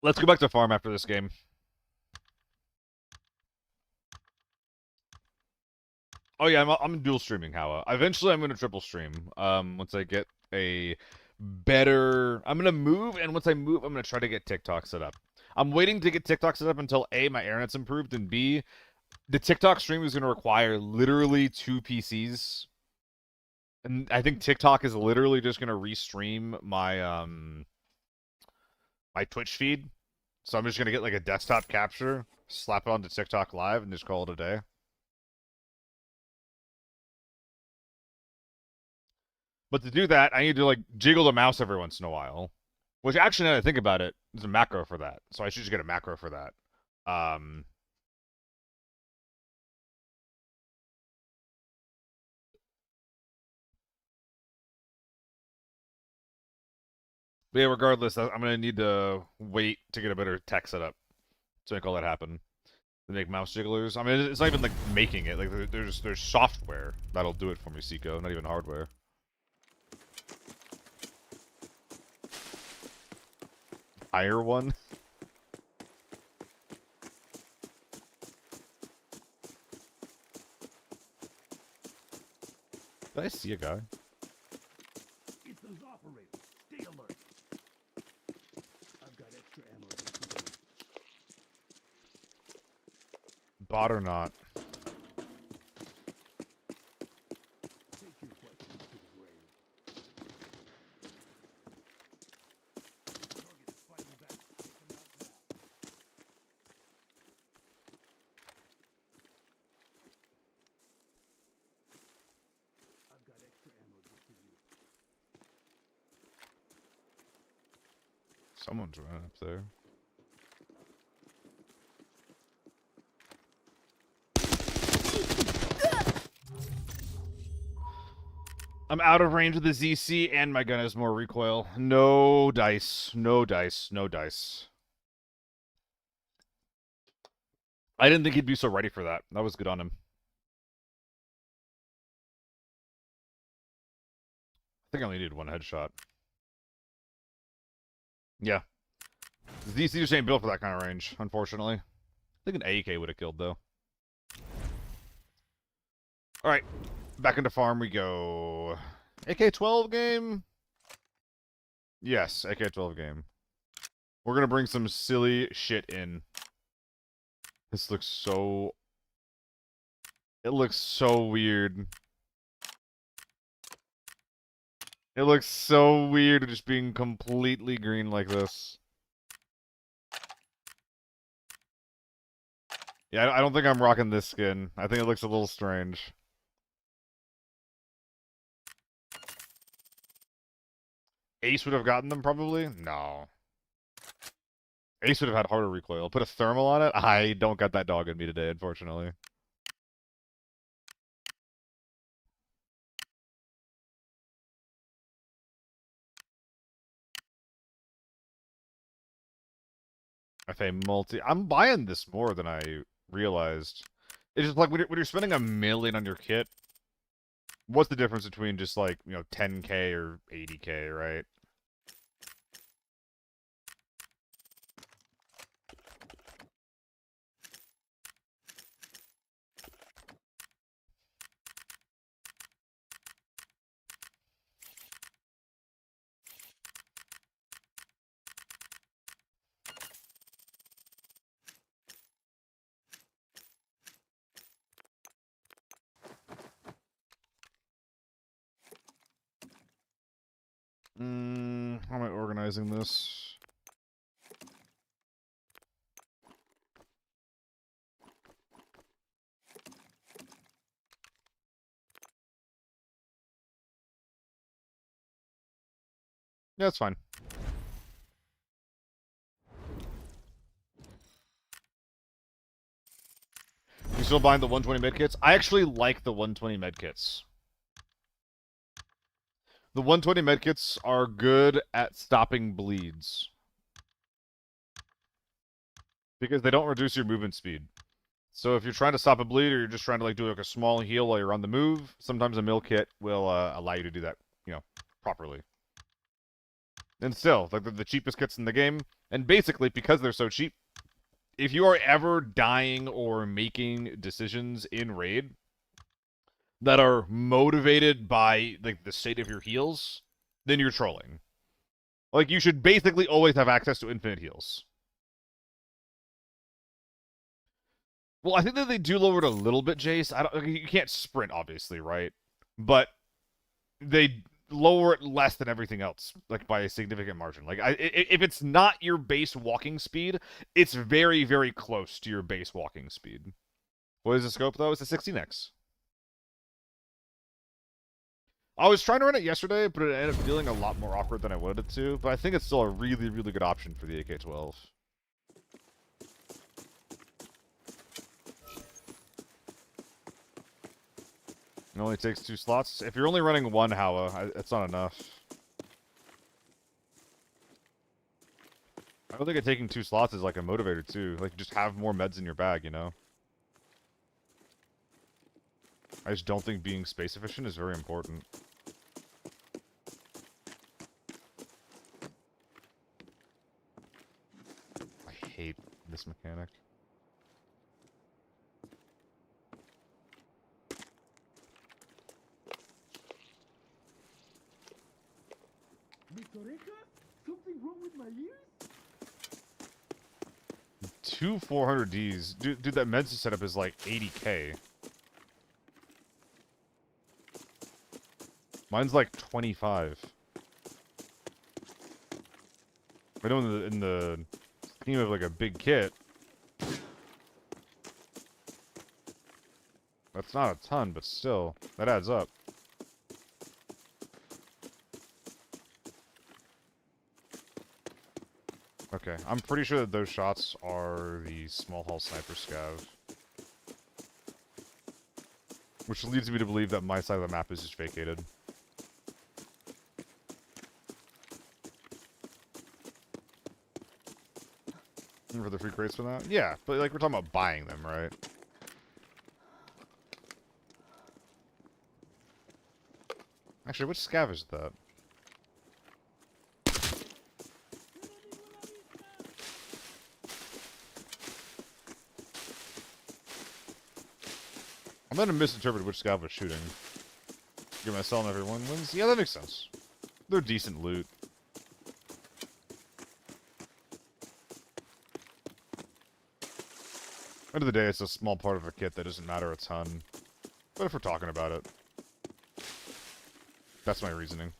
Let's go back to farm after this game. Oh yeah, I'm dual streaming Howa. Eventually, I'm gonna triple stream. Once I get a better, I'm gonna move, and once I move, I'm gonna try to get TikTok set up. I'm waiting to get TikTok set up until A, my internet's improved, and B, the TikTok stream is gonna require literally 2 PCs. And I think TikTok is literally just gonna restream my my Twitch feed. So I'm just gonna get like a desktop capture, slap it onto TikTok live, and just call it a day. But to do that, I need to like jiggle the mouse every once in a while. Which actually, now that I think about it, there's a macro for that. So I should just get a macro for that. But yeah, regardless, I'm gonna need to wait to get a better tech setup to make all that happen. To make mouse jigglers. I mean, it's not even like making it. Like there's software that'll do it for me, Seiko. Not even hardware. Hire one. Did I see a guy? It's those operators. Stay alert. I've got extra ammo. Bot or not? Take your questions to the grave. Target is fighting back. Take them out now. I've got extra ammo just for you. Someone's running up there. I'm out of range with the ZC, and my gun has more recoil. No dice. No dice. No dice. I didn't think he'd be so ready for that. That was good on him. I think I only needed one headshot. Yeah. The ZC just ain't built for that kind of range, unfortunately. I think an AK would have killed, though. Alright. Back into farm we go. AK-12 game? Yes, AK-12 game. We're gonna bring some silly shit in. This looks so... It looks so weird. It looks so weird just being completely green like this. Yeah, I don't think I'm rocking this skin. I think it looks a little strange. Ace would have gotten them, probably? No. Ace would have had harder recoil. Put a thermal on it? I don't got that dog in me today, unfortunately. FA multi. I'm buying this more than I realized. It's just like when you're spending $1 million on your kit, what's the difference between just like, 10K or 80K, right? How am I organizing this? Yeah, that's fine. still buying the 120 medkits? I actually like the 120 medkits. The 120 medkits are good at stopping bleeds. Because they don't reduce your movement speed. So if you're trying to stop a bleed or you're just trying to like do like a small heal while you're on the move, sometimes a mill kit will allow you to do that, you know, properly. And still, like the cheapest kits in the game, and basically because they're so cheap, if you are ever dying or making decisions in raid that are motivated by like the state of your heals, then you're trolling. Like you should basically always have access to infinite heals. Well, I think that they do lower it a little bit, Jace. I don't. You can't sprint, obviously, right? But they lower it less than everything else, like by a significant margin. Like, if it's not your base walking speed, it's very, very close to your base walking speed. What is the scope though? It's a 16x. I was trying to run it yesterday, but it ended up feeling a lot more awkward than I wanted it to. But I think it's still a really, really good option for the AK-12. It only takes 2 slots. If you're only running 1 Howa, it's not enough. I don't think it taking 2 slots is like a motivator too. Like just have more meds in your bag, you know? I just don't think being space efficient is very important. I hate this mechanic. Miss Oreja? Something wrong with my ears? 2 400Ds. Dude, that meds setup is like 80k. Mine's like 25. I know in the scheme of like a big kit, that's not a ton, but still, that adds up. Okay, I'm pretty sure that those shots are the small hull sniper scav. Which leads me to believe that my side of the map is just vacated. For the free crates for that? Yeah, but like we're talking about buying them, right? Actually, which scav is that? I'm gonna misinterpret which scav was shooting. Give myself everyone wins? Yeah, that makes sense. They're decent loot. End of the day, it's a small part of a kit that doesn't matter a ton. But if we're talking about it, that's my reasoning.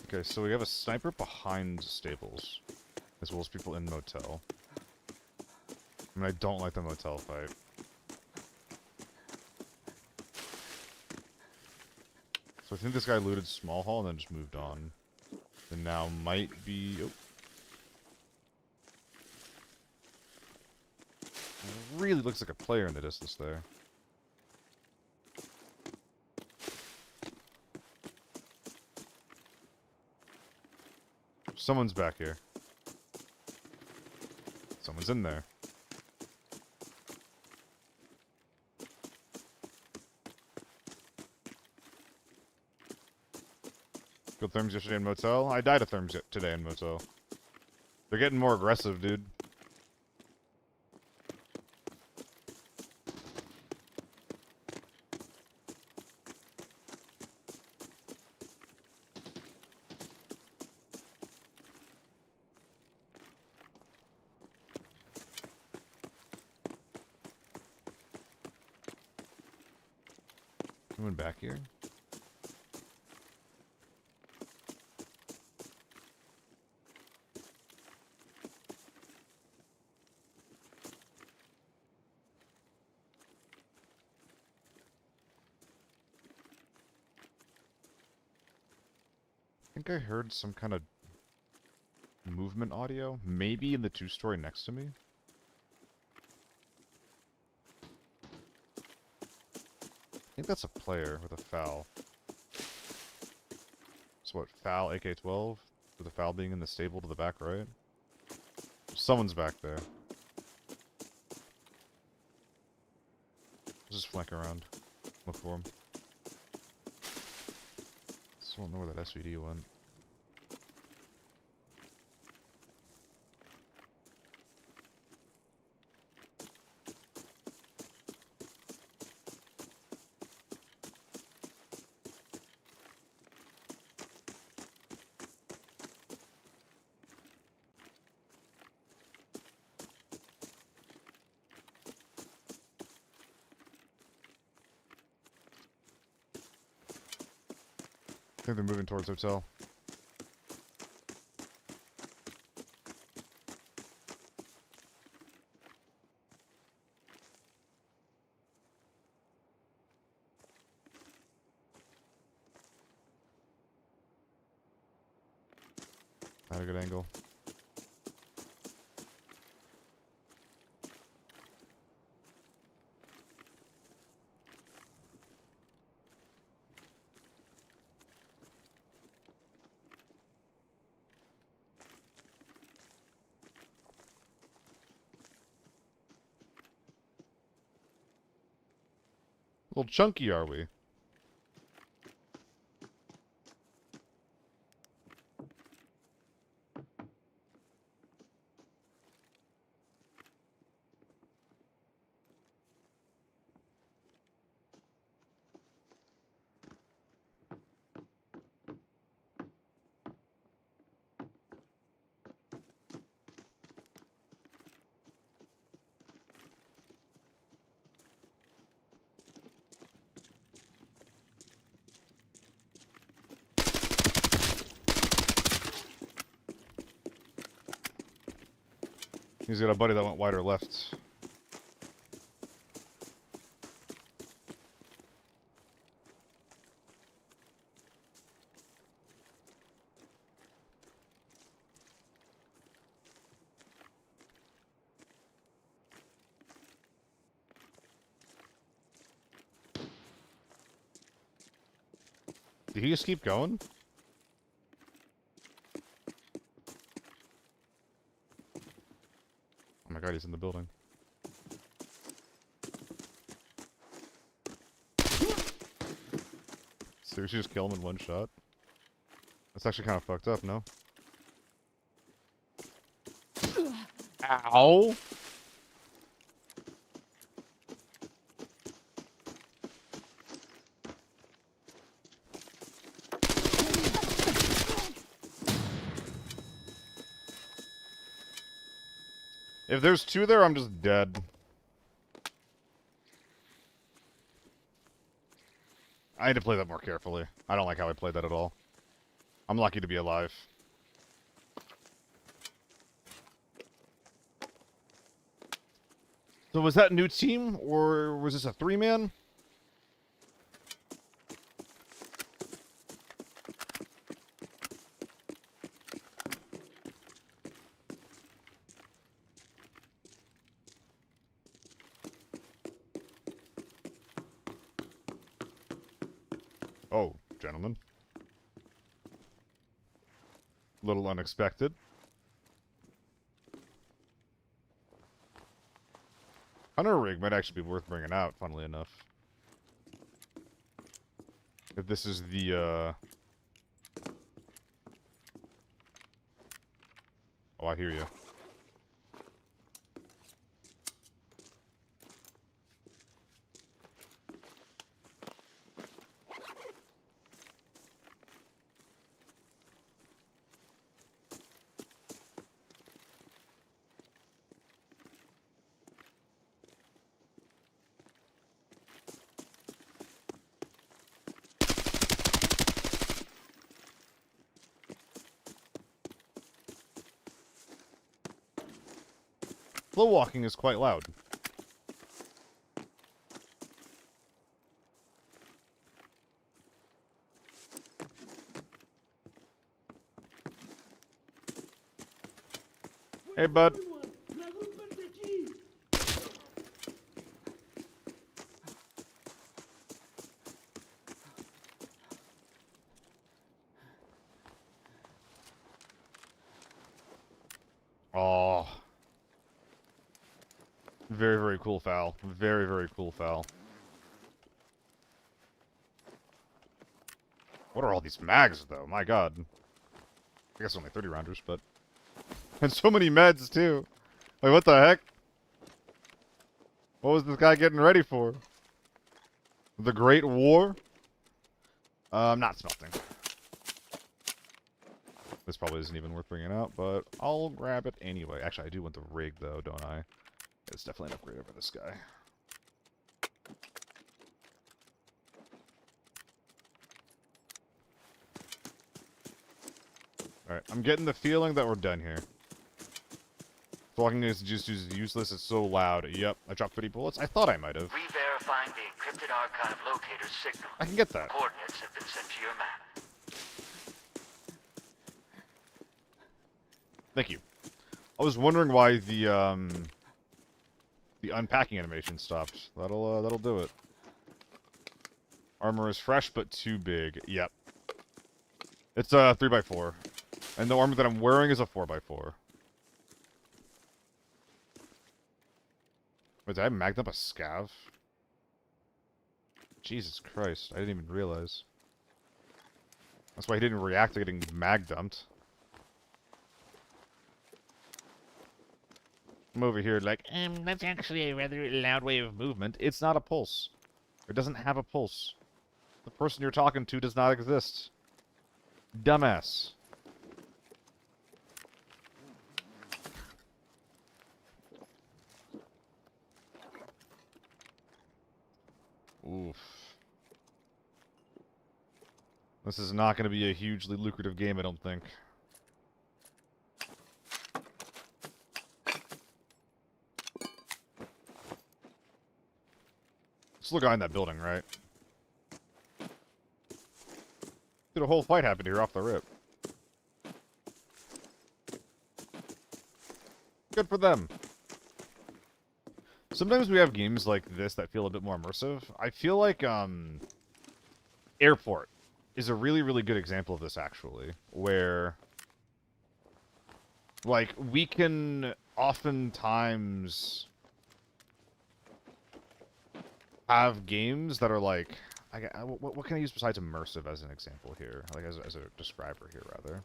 Okay, so we have a sniper behind stables, as well as people in motel. I mean, I don't like the motel fight. So I think this guy looted small hall and then just moved on. And now might be... Oh. Really looks like a player in the distance there. Someone's back here. Someone's in there. Killed Therms yesterday in motel. I died of Therms today in motel. They're getting more aggressive, dude. Anyone back here? think I heard some kind of movement audio. Maybe in the two-story next to me? I think that's a player with a foul. So what, foul AK-12? With the foul being in the stable to the back right? Someone's back there. Let's just flank around. Look for him. Still don't know where that SVD went. I think they're moving towards hotel. Not a good angle. A little chunky, are we? He's got a buddy that went wider left. Did he just keep going? Oh my god, he's in the building. Seriously, just kill him in one shot? That's actually kind of fucked up, no? Ow! If there's two there, I'm just dead. I need to play that more carefully. I don't like how I played that at all. I'm lucky to be alive. So was that a new team, or was this a three-man? Oh, gentlemen. Little unexpected. Hunter rig might actually be worth bringing out, funnily enough. If this is the, Oh, I hear you. Slow walking is quite loud. Hey, bud. Oh. Very, very cool foul. Very, very cool foul. What are all these mags, though? My god. I guess only 30 rounders, but... And so many meds, too. Like, what the heck? What was this guy getting ready for? The Great War? I'm not smelting. This probably isn't even worth bringing out, but I'll grab it anyway. Actually, I do want the rig, though, don't I? It's definitely an upgrade over this guy. Alright, I'm getting the feeling that we're done here. Walking is just useless, it's so loud. Yep, I dropped 30 bullets. I thought I might have. Re-verifying the encrypted archive locator signal. I can get that. Coordinates have been sent to your map. Thank you. I was wondering why the unpacking animation stopped. That'll do it. Armor is fresh, but too big. Yep. It's a 3x4. And the armor that I'm wearing is a 4x4. Wait, did I magged up a scav? Jesus Christ, I didn't even realize. That's why he didn't react to getting mag dumped. I'm over here like, that's actually a rather loud way of movement. It's not a pulse. It doesn't have a pulse. The person you're talking to does not exist. Dumbass. Oof. This is not going to be a hugely lucrative game, I don't think. Still a guy in that building, right? Did a whole fight happen here off the rip. Good for them. Sometimes we have games like this that feel a bit more immersive. I feel like, Airport is a really, really good example of this, actually. Where, like, we can oftentimes have games that are like... what can I use besides immersive as an example here? Like, as a describer here, rather.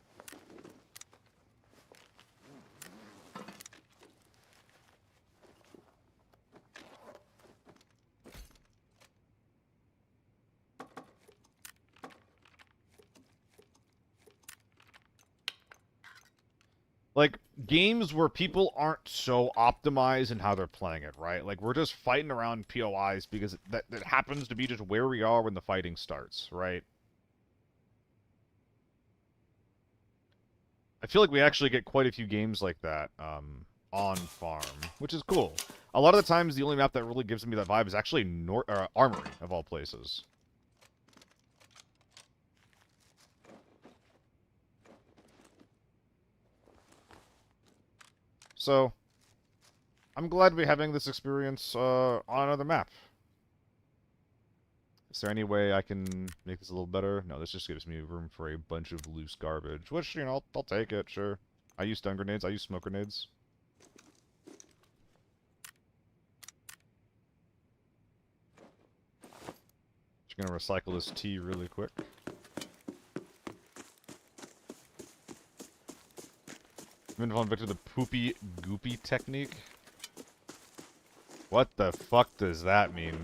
Like, games where people aren't so optimized in how they're playing it, right? Like, we're just fighting around POIs because that happens to be just where we are when the fighting starts, right? I feel like we actually get quite a few games like that on farm, which is cool. A lot of the times, the only map that really gives me that vibe is actually Armory, of all places. So, I'm glad to be having this experience on another map. Is there any way I can make this a little better? No, this just gives me room for a bunch of loose garbage, which, you know, I'll take it, sure. I use stun grenades, I use smoke grenades. Just gonna recycle this tea really quick. I'm gonna fall victim to the poopy goopy technique. What the fuck does that mean?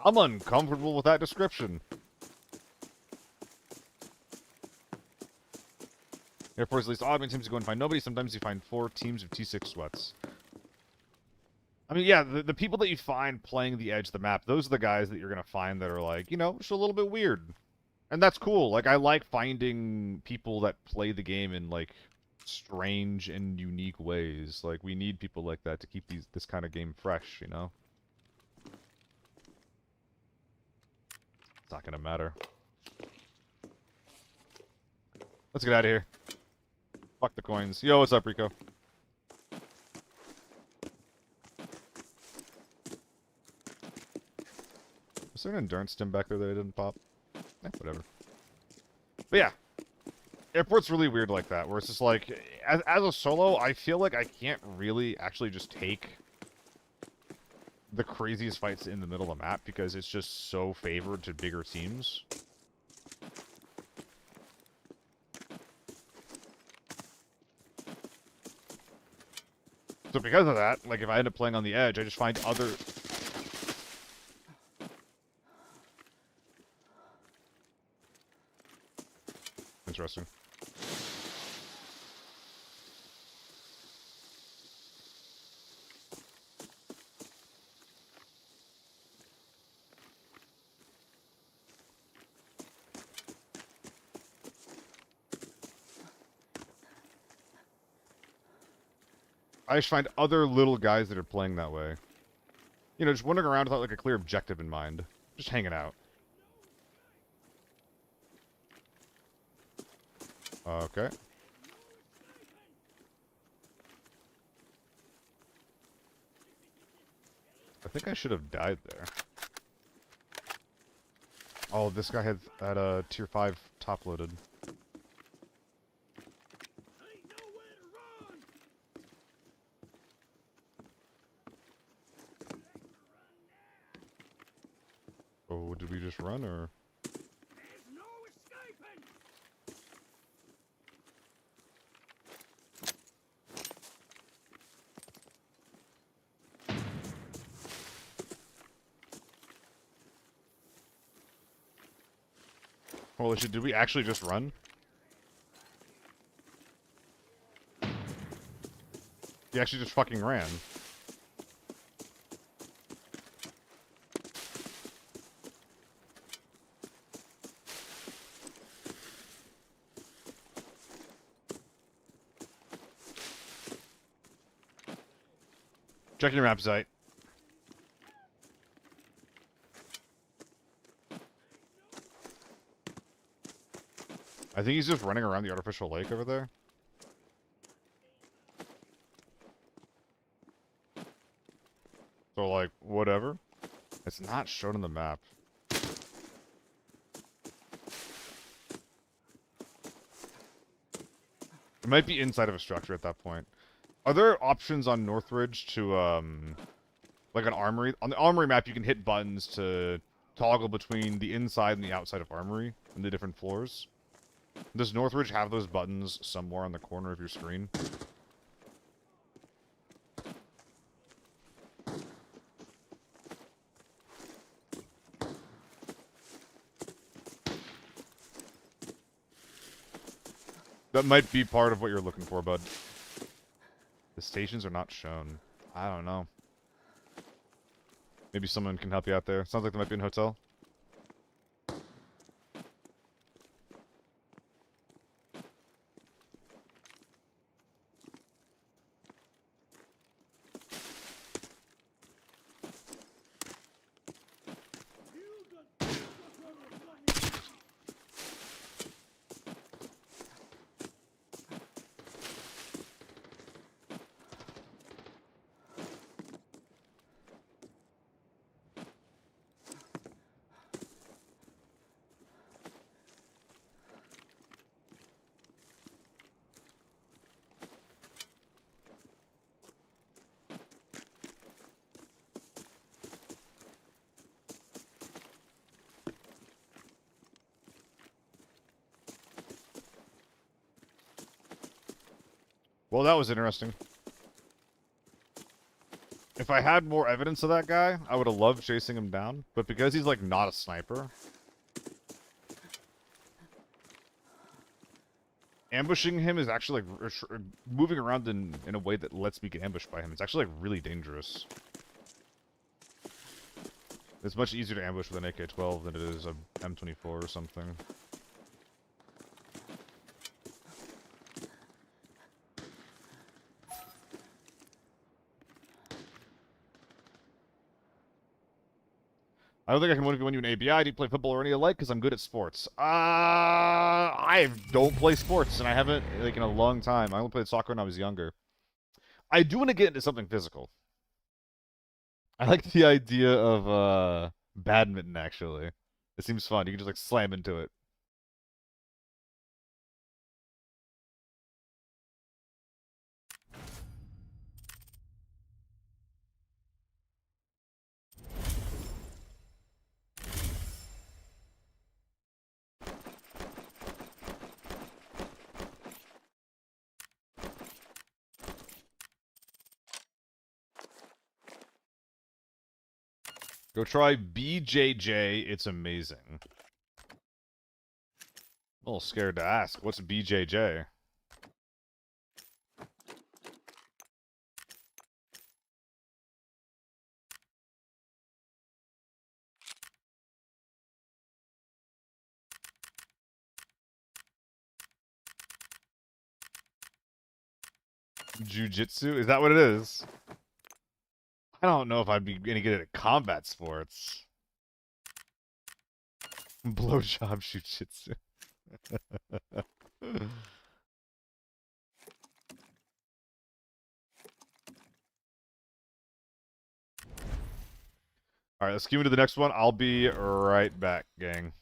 I'm uncomfortable with that description. Airport is at least odd many teams you go and find nobody. Sometimes you find 4 teams of T6 sweats. I mean, yeah, the people that you find playing the edge of the map, those are the guys that you're going to find that are like, you know, just a little bit weird. And that's cool. Like, I like finding people that play the game in, like, strange and unique ways. Like, we need people like that to keep this kind of game fresh, you know? It's not gonna matter. Let's get out of here. Fuck the coins. Yo, what's up, Rico? Was there an endurance stim back there that I didn't pop? Whatever. But yeah, airport's really weird like that, where it's just like, as a solo, I feel like I can't really actually just take the craziest fights in the middle of the map because it's just so favored to bigger teams. So because of that, like if I end up playing on the edge, I just find other... Interesting. I just find other little guys that are playing that way. You know, just wandering around without like a clear objective in mind. Just hanging out. Okay. I think I should have died there. Oh, this guy had a tier 5 top loaded. Oh, did we just run or? Holy shit, did we actually just run? He actually just fucking ran. Check your map site. I think he's just running around the artificial lake over there. So, like, whatever. It's not shown on the map. It might be inside of a structure at that point. Are there options on Northridge to, like an armory? On the armory map, you can hit buttons to toggle between the inside and the outside of armory and the different floors. Does Northridge have those buttons somewhere on the corner of your screen? That might be part of what you're looking for, bud. The stations are not shown. I don't know. Maybe someone can help you out there. Sounds like there might be an hotel. Well, that was interesting. If I had more evidence of that guy, I would have loved chasing him down. But because he's, like, not a sniper... ambushing him is actually, like, moving around in a way that lets me get ambushed by him. It's actually, like, really dangerous. It's much easier to ambush with an AK-12 than it is a M24 or something. I don't think I can win you in ABI. Do you play football or any alike? Because I'm good at sports. I don't play sports, and I haven't like in a long time. I only played soccer when I was younger. I do want to get into something physical. I like the idea of badminton. Actually, it seems fun. You can just like slam into it. Go try BJJ. It's amazing. A little scared to ask. What's BJJ? Jiu-jitsu? Is that what it is? I don't know if I'd be any good at combat sports. Blowjob jiu-jitsu. Alright, let's keep into the next one. I'll be right back, gang.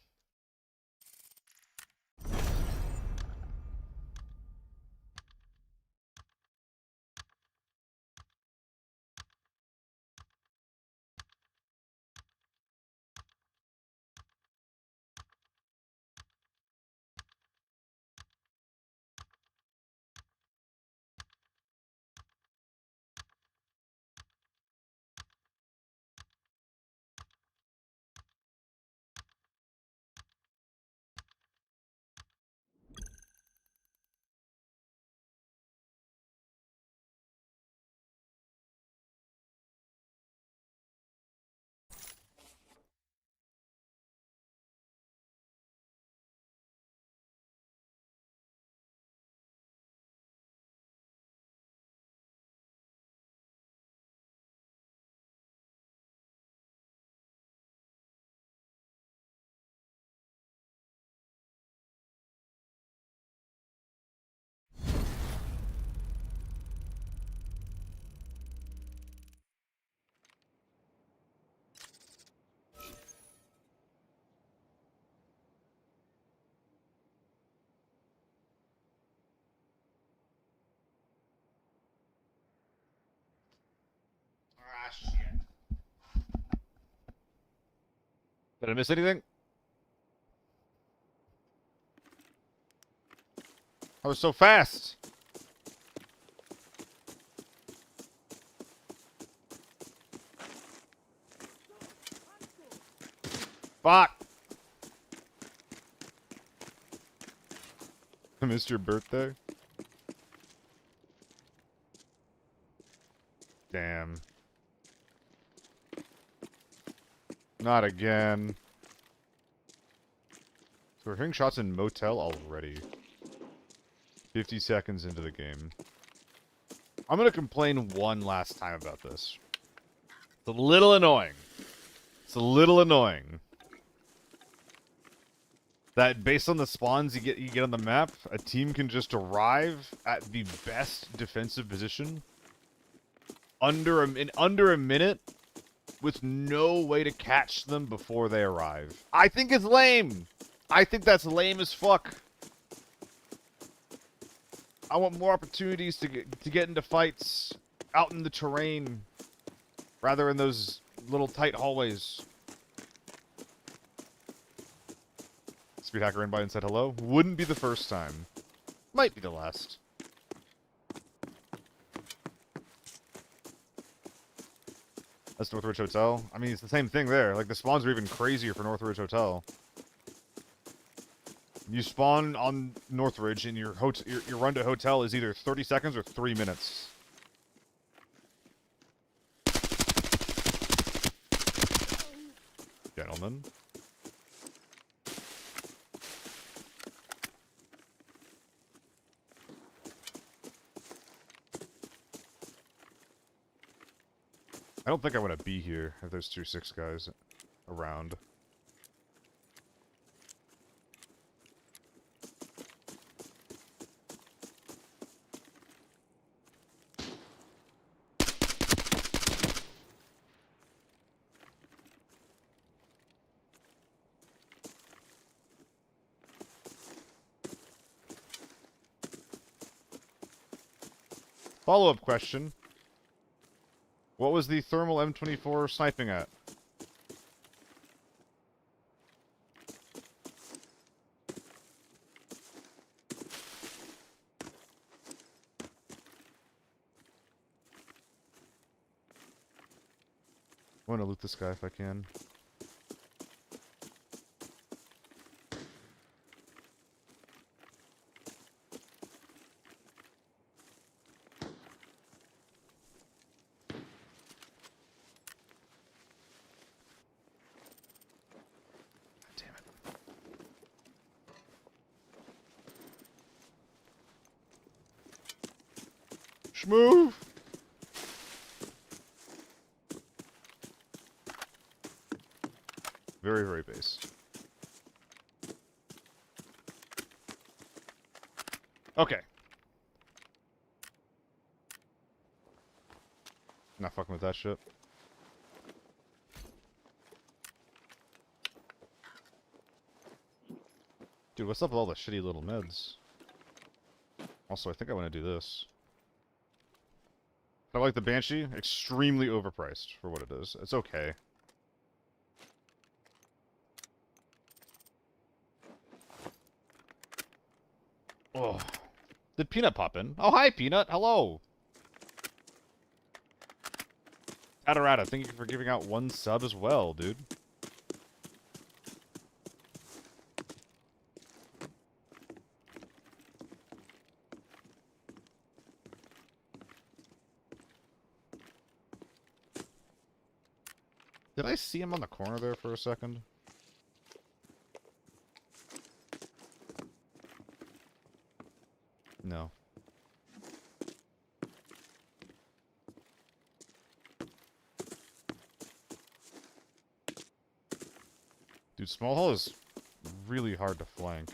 Ah, shit. Did I miss anything? I was so fast. Fuck. I missed your birthday. Damn. Not again. So we're hearing shots in motel already. 50 seconds into the game. I'm gonna complain one last time about this. It's a little annoying. It's a little annoying. That based on the spawns you get on the map, a team can just arrive at the best defensive position in under a minute with no way to catch them before they arrive. I think it's lame. I think that's lame as fuck. I want more opportunities to get into fights out in the terrain rather in those little tight hallways. Speed Hacker ran by and said hello. Wouldn't be the first time. Might be the last. That's Northridge Hotel. I mean, it's the same thing there. Like, the spawns are even crazier for Northridge Hotel. You spawn on Northridge, and your run to hotel is either 30 seconds or 3 minutes. Gentlemen. I don't think I want to be here if there's 2 6 guys. around. Follow-up question. What was the thermal M24 sniping at? I want to loot this guy if I can. Damn it. Shmove! Very, very base. Okay. Not fucking with that shit. Dude, what's up with all the shitty little meds? Also, I think I want to do this. I like the Banshee. Extremely overpriced for what it is. It's okay. Oh. Did Peanut pop in? Oh, hi, Peanut. Hello. Adarata, thank you for giving out 1 sub as well, dude. Did I see him on the corner there for a second? No. Dude, small hall is really hard to flank.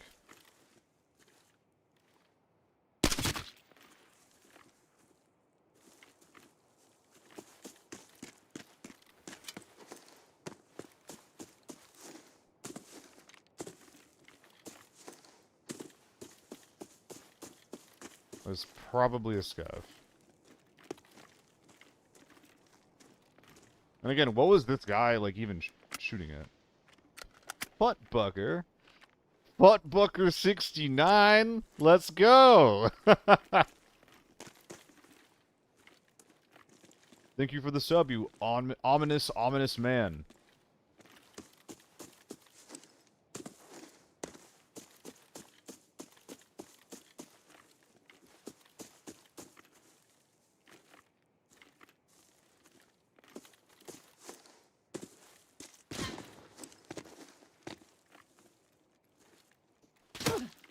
There's probably a scav. And again, what was this guy, like, even shooting at? Buttbucker. Buttbucker 69! Let's go! Thank you for the sub, you ominous, ominous man.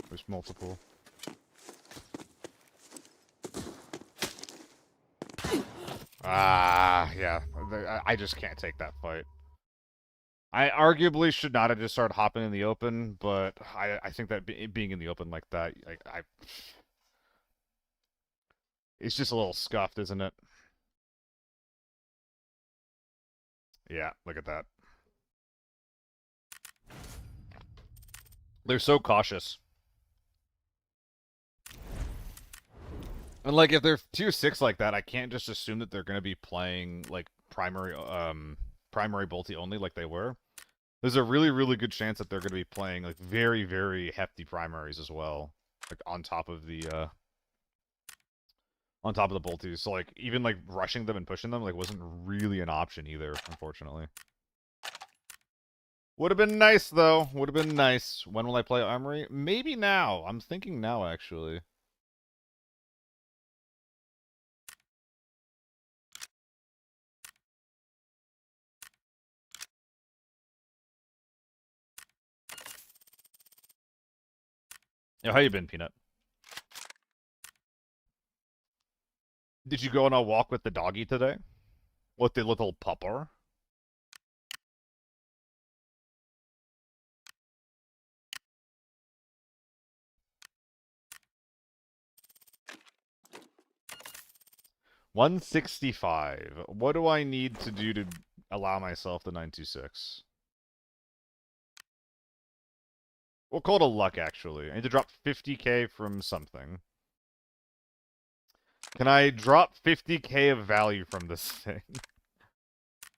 There's multiple. Ah, yeah. I just can't take that fight. I arguably should not have just started hopping in the open, but I think that being in the open like that, it's just a little scuffed, isn't it? Yeah, look at that. They're so cautious. And like if they're tier 6 like that, I can't just assume that they're going to be playing like primary bolty only like they were. There's a really, really good chance that they're going to be playing like very, very hefty primaries as well, like on top of the bolties. So like even like rushing them and pushing them like wasn't really an option either, unfortunately. Would have been nice though. Would have been nice. When will I play Armory? Maybe now. I'm thinking now actually. Yo, how you been, Peanut? Did you go on a walk with the doggy today? With the little pupper? 165. What do I need to do to allow myself the 926? We'll call it a luck, actually. I need to drop 50k from something. Can I drop 50k of value from this thing?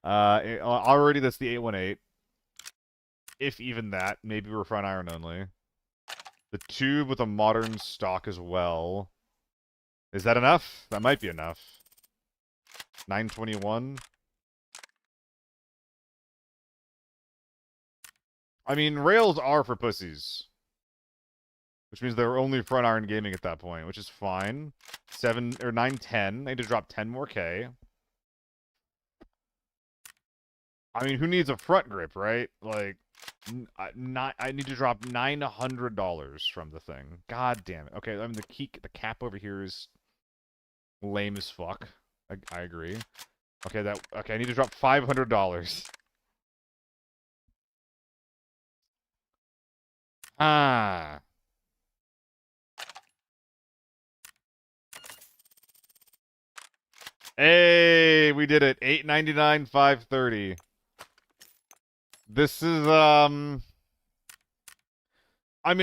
Already that's the 818. If even that. Maybe we're front iron only. The tube with a modern stock as well. Is that enough? That might be enough. 921. I mean, rails are for pussies. Which means they're only front iron gaming at that point, which is fine. 910. I need to drop 10 more K. I mean, who needs a front grip, right? Like, I need to drop $900 from the thing. God damn it. Okay, I mean the cap over here is lame as fuck. I agree. Okay, I need to drop $500. Ah. Hey, we did it. 899, 530. This is I mean,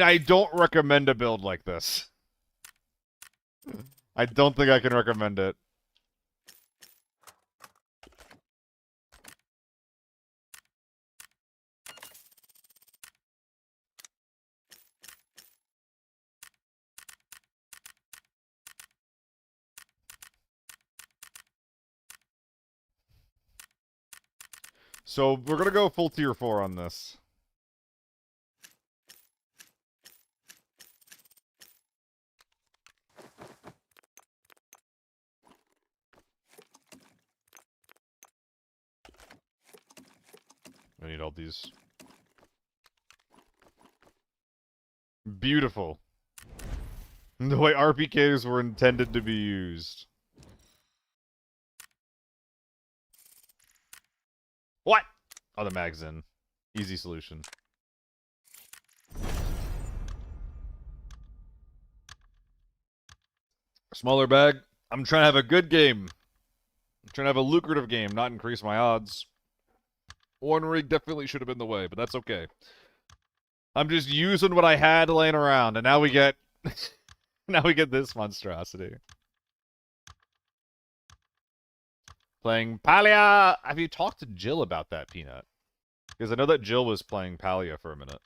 I don't recommend a build like this. I don't think I can recommend it. So, we're gonna go full tier 4 on this. I need all these. Beautiful. The way RPKs were intended to be used. What? Oh, the mag's in. Easy solution. Smaller bag. I'm trying to have a good game. I'm trying to have a lucrative game, not increase my odds. One rig definitely should have been the way, but that's okay. I'm just using what I had laying around, and now we get... now we get this monstrosity. Playing Palia! Have you talked to Jill about that, Peanut? Because I know that Jill was playing Palia for a minute.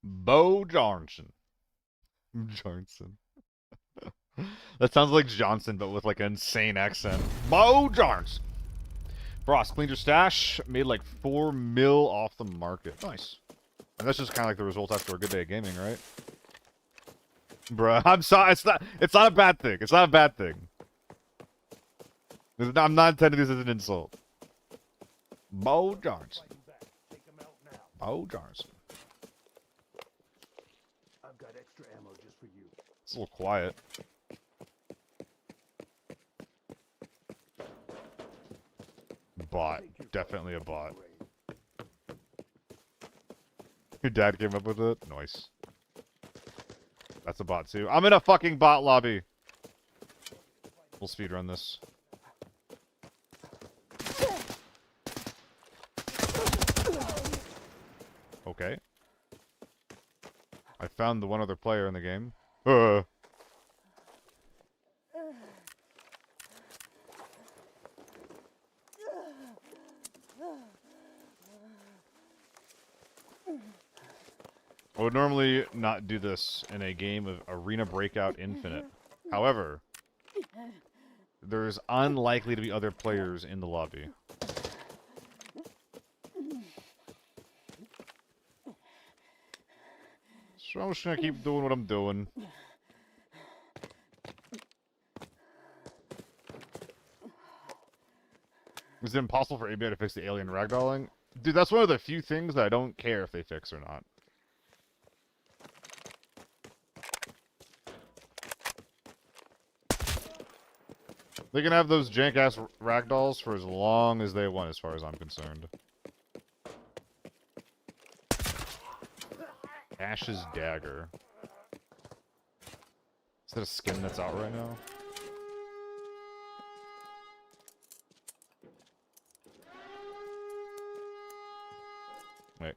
Bo Johnson. Johnson. That sounds like Johnson, but with like an insane accent. Bo Johnson. Frost, cleaned your stash, made like 4 mil off the market. Nice. And that's just kind of like the result after a good day of gaming, right? Bruh, I'm sorry. It's not a bad thing. It's not a bad thing. I'm not intending this as an insult. Bo Johnson. Bo Johnson. I've got extra ammo just for you. It's a little quiet. Bot. Definitely a bot. Your dad came up with it? Nice. That's a bot too. I'm in a fucking bot lobby. We'll speedrun this. Okay. I found the one other player in the game. I would normally not do this in a game of Arena Breakout Infinite. However, there's unlikely to be other players in the lobby. So I'm just gonna keep doing what I'm doing. Is it impossible for ABI to fix the alien ragdolling? Dude, that's one of the few things that I don't care if they fix or not. They can have those jank-ass ragdolls for as long as they want, as far as I'm concerned. Ash's dagger. Is that a skin that's out right now? Wait.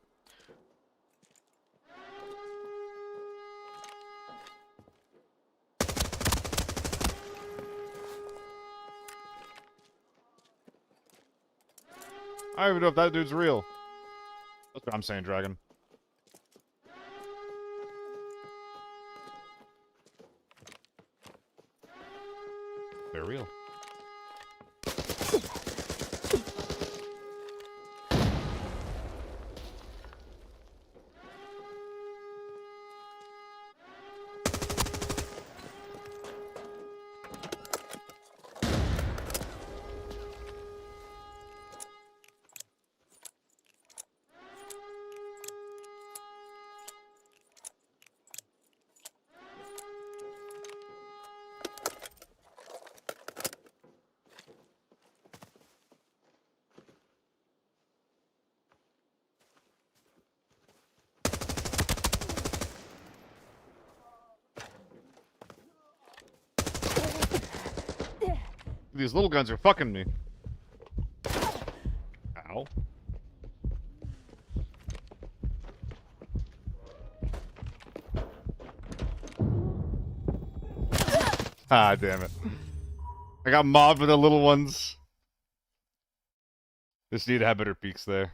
I don't even know if that dude's real. That's what I'm saying, Dragon. They're real. These little guns are fucking me. Ow. Ah, damn it. I got mobbed with the little ones. Just need to have better peeks there.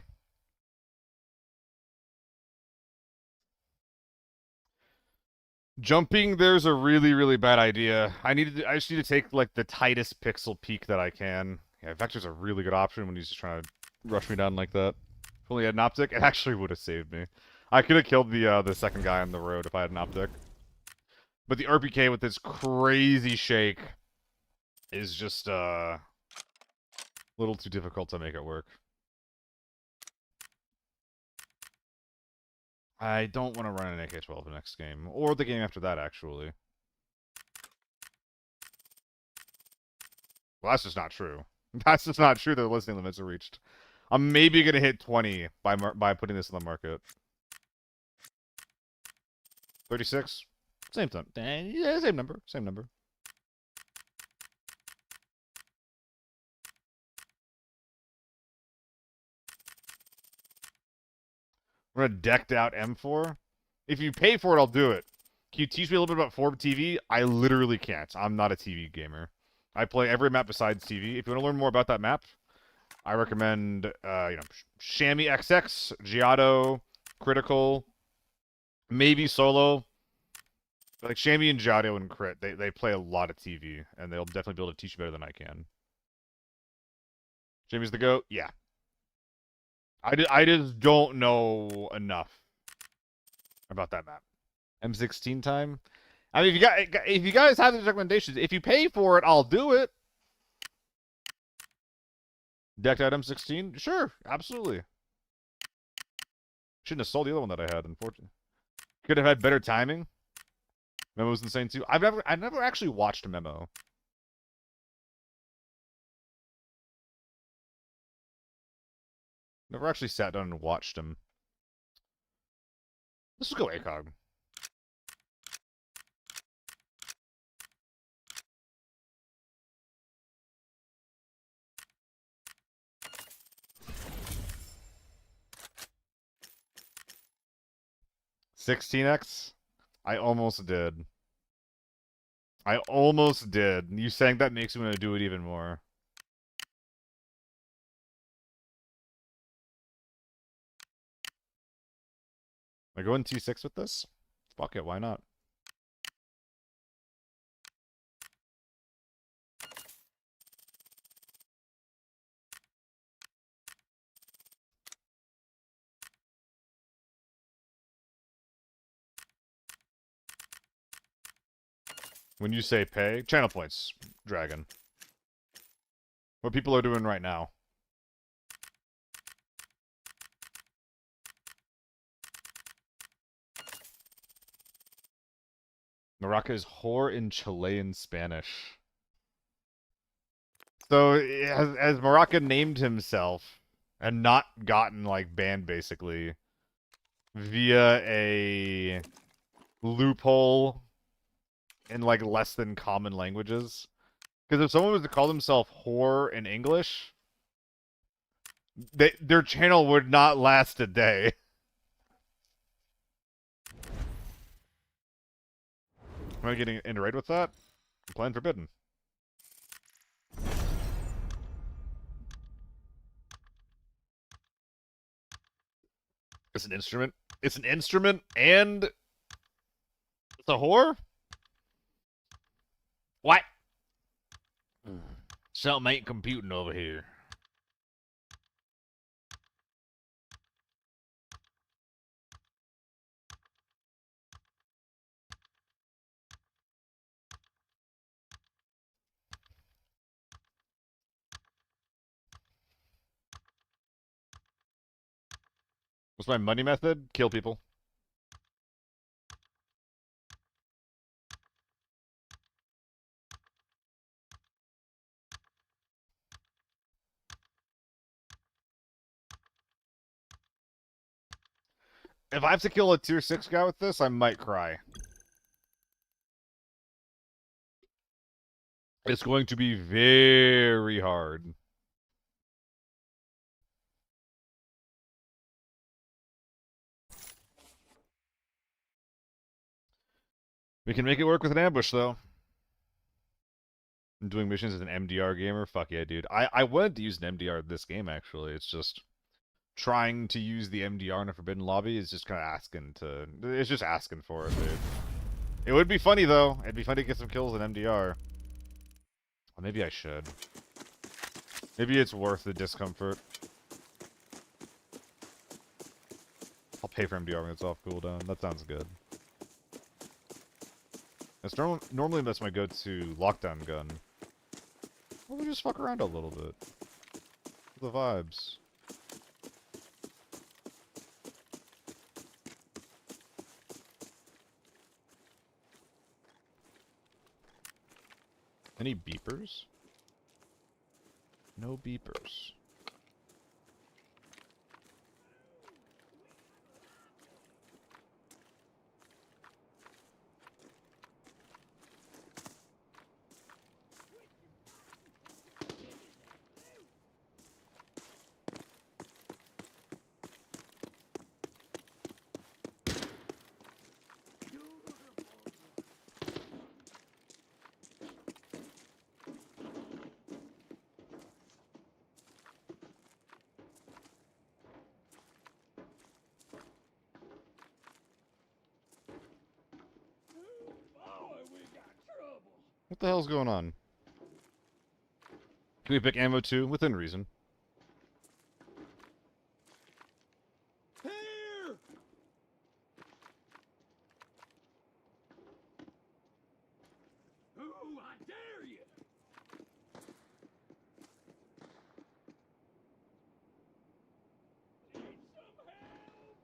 Jumping there's a really, really bad idea. I just need to take like the tightest pixel peek that I can. Yeah, Vector's a really good option when he's just trying to rush me down like that. If only I had an optic, it actually would have saved me. I could have killed the second guy on the road if I had an optic. But the RPK with this crazy shake is just a little too difficult to make it work. I don't want to run an AK-12 the next game. Or the game after that, actually. Well, that's just not true. That's just not true that the listing limits are reached. I'm maybe going to hit 20 by putting this in the market. 36? Same time. Yeah, same number. Same number. We're gonna decked out M4. If you pay for it, I'll do it. Can you teach me a little bit about Forb TV? I literally can't. I'm not a TV gamer. I play every map besides TV. If you want to learn more about that map, I recommend, Chamois XX, Giotto, Critical, maybe Solo. But like Chamois and Giotto and Crit, they play a lot of TV, and they'll definitely be able to teach you better than I can. Chamois the GOAT? Yeah. I just don't know enough about that map. M16 time? I mean, if you guys have these recommendations, if you pay for it, I'll do it. Decked out M16? Sure, absolutely. Shouldn't have sold the other one that I had, unfortunately. Could have had better timing. Memo's insane too. I've never actually watched a Memo. Never actually sat down and watched him. Let's just go ACOG. $16X? I almost did. I almost did. You saying that makes me want to do it even more. Am I going T6 with this? Fuck it, why not? When you say pay, channel points, Dragon. What people are doing right now. Maraca is whore in Chilean Spanish. So has Maraca named himself and not gotten like banned basically via a loophole in like less than common languages? Because if someone was to call themselves whore in English, their channel would not last a day. Am I getting into raid with that? Plan forbidden. It's an instrument. It's an instrument and it's a whore? What? Something ain't computing over here. What's my money method? Kill people. If I have to kill a tier 6 guy with this, I might cry. It's going to be very hard. We can make it work with an ambush, though. I'm doing missions as an MDR gamer? Fuck yeah, dude. I wanted to use an MDR this game, actually. It's just trying to use the MDR in a forbidden lobby is just kind of asking to... It's just asking for it, dude. It would be funny, though. It'd be funny to get some kills in MDR. Well, maybe I should. Maybe it's worth the discomfort. I'll pay for MDR when it's off cooldown. That sounds good. It's normally that's my go-to lockdown gun. Well, we just fuck around a little bit. The vibes. Any beepers? No beepers. What the hell's going on? Can we pick ammo too? Within reason. Here! Ooh, I dare you! Need some help?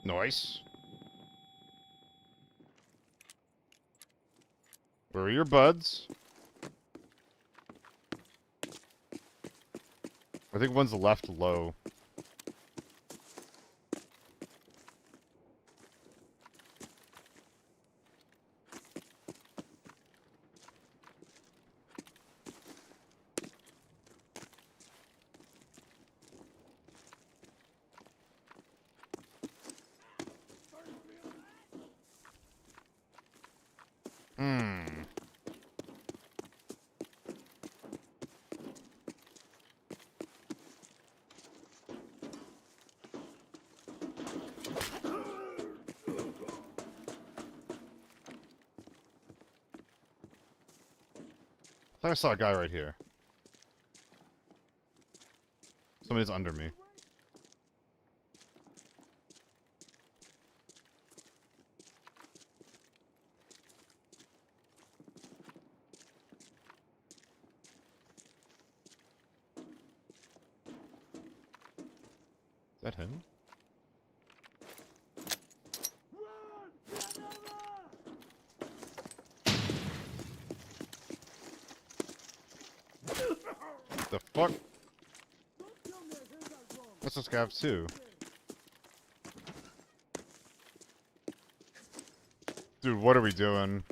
Nice. Where are your buds? I think one's left low. Hmm. I thought I saw a guy right here. Somebody's under me. Is that him? The fuck? That's what scavs too. Dude, what are we doing?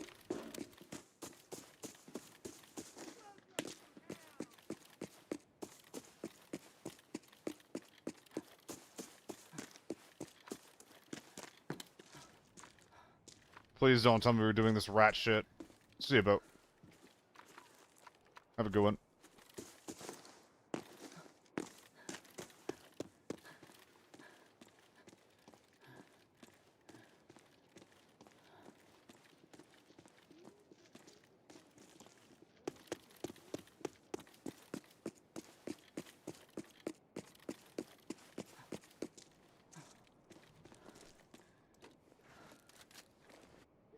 Please don't tell me we're doing this rat shit. See you about. Have a good one.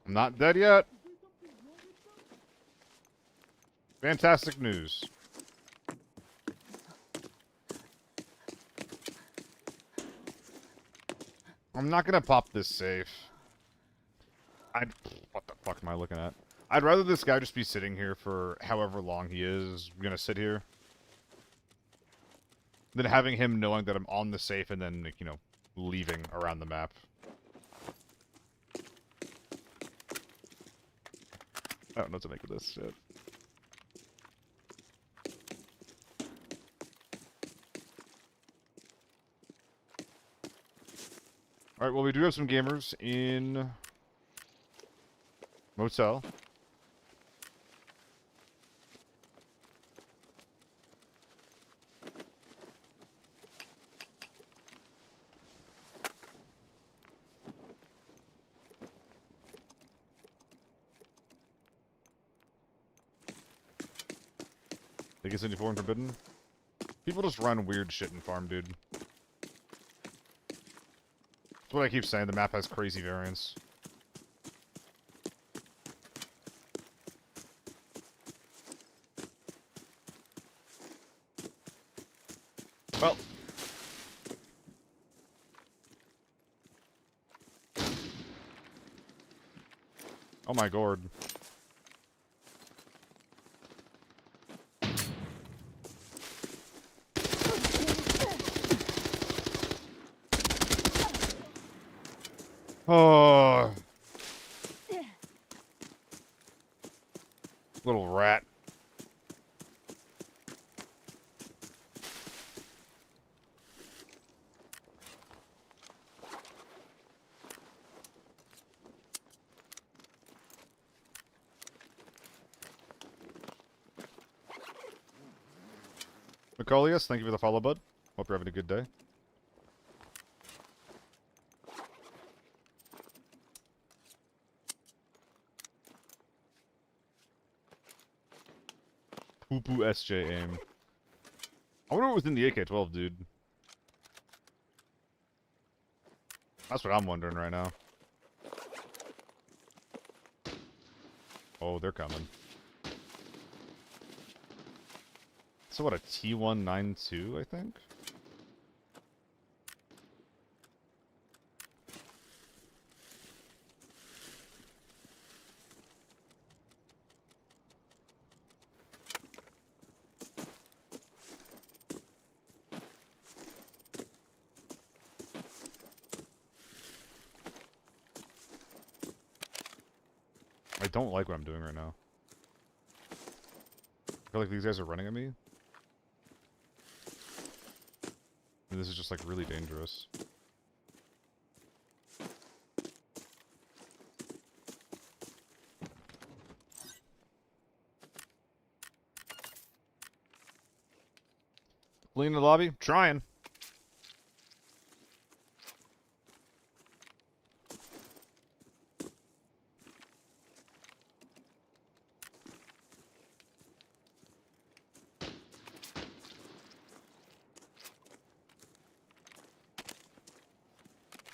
I'm not dead yet. Fantastic news. I'm not gonna pop this safe. What the fuck am I looking at? I'd rather this guy just be sitting here for however long he is gonna sit here than having him knowing that I'm on the safe and then, like, you know, leaving around the map. I don't know what to make of this shit. Alright, well, we do have some gamers in motel. Think it's 74 and forbidden? People just run weird shit in farm, dude. That's what I keep saying, the map has crazy variance. Well. Oh my god. Oh. Little rat. Macaulius, thank you for the follow, bud. Hope you're having a good day. Poo-poo SJ aim. I wonder what was in the AK-12, dude. That's what I'm wondering right now. Oh, they're coming. So what, a T192, I think? I don't like what I'm doing right now. I feel like these guys are running at me. And this is just, like, really dangerous. Fleeing the lobby? Trying.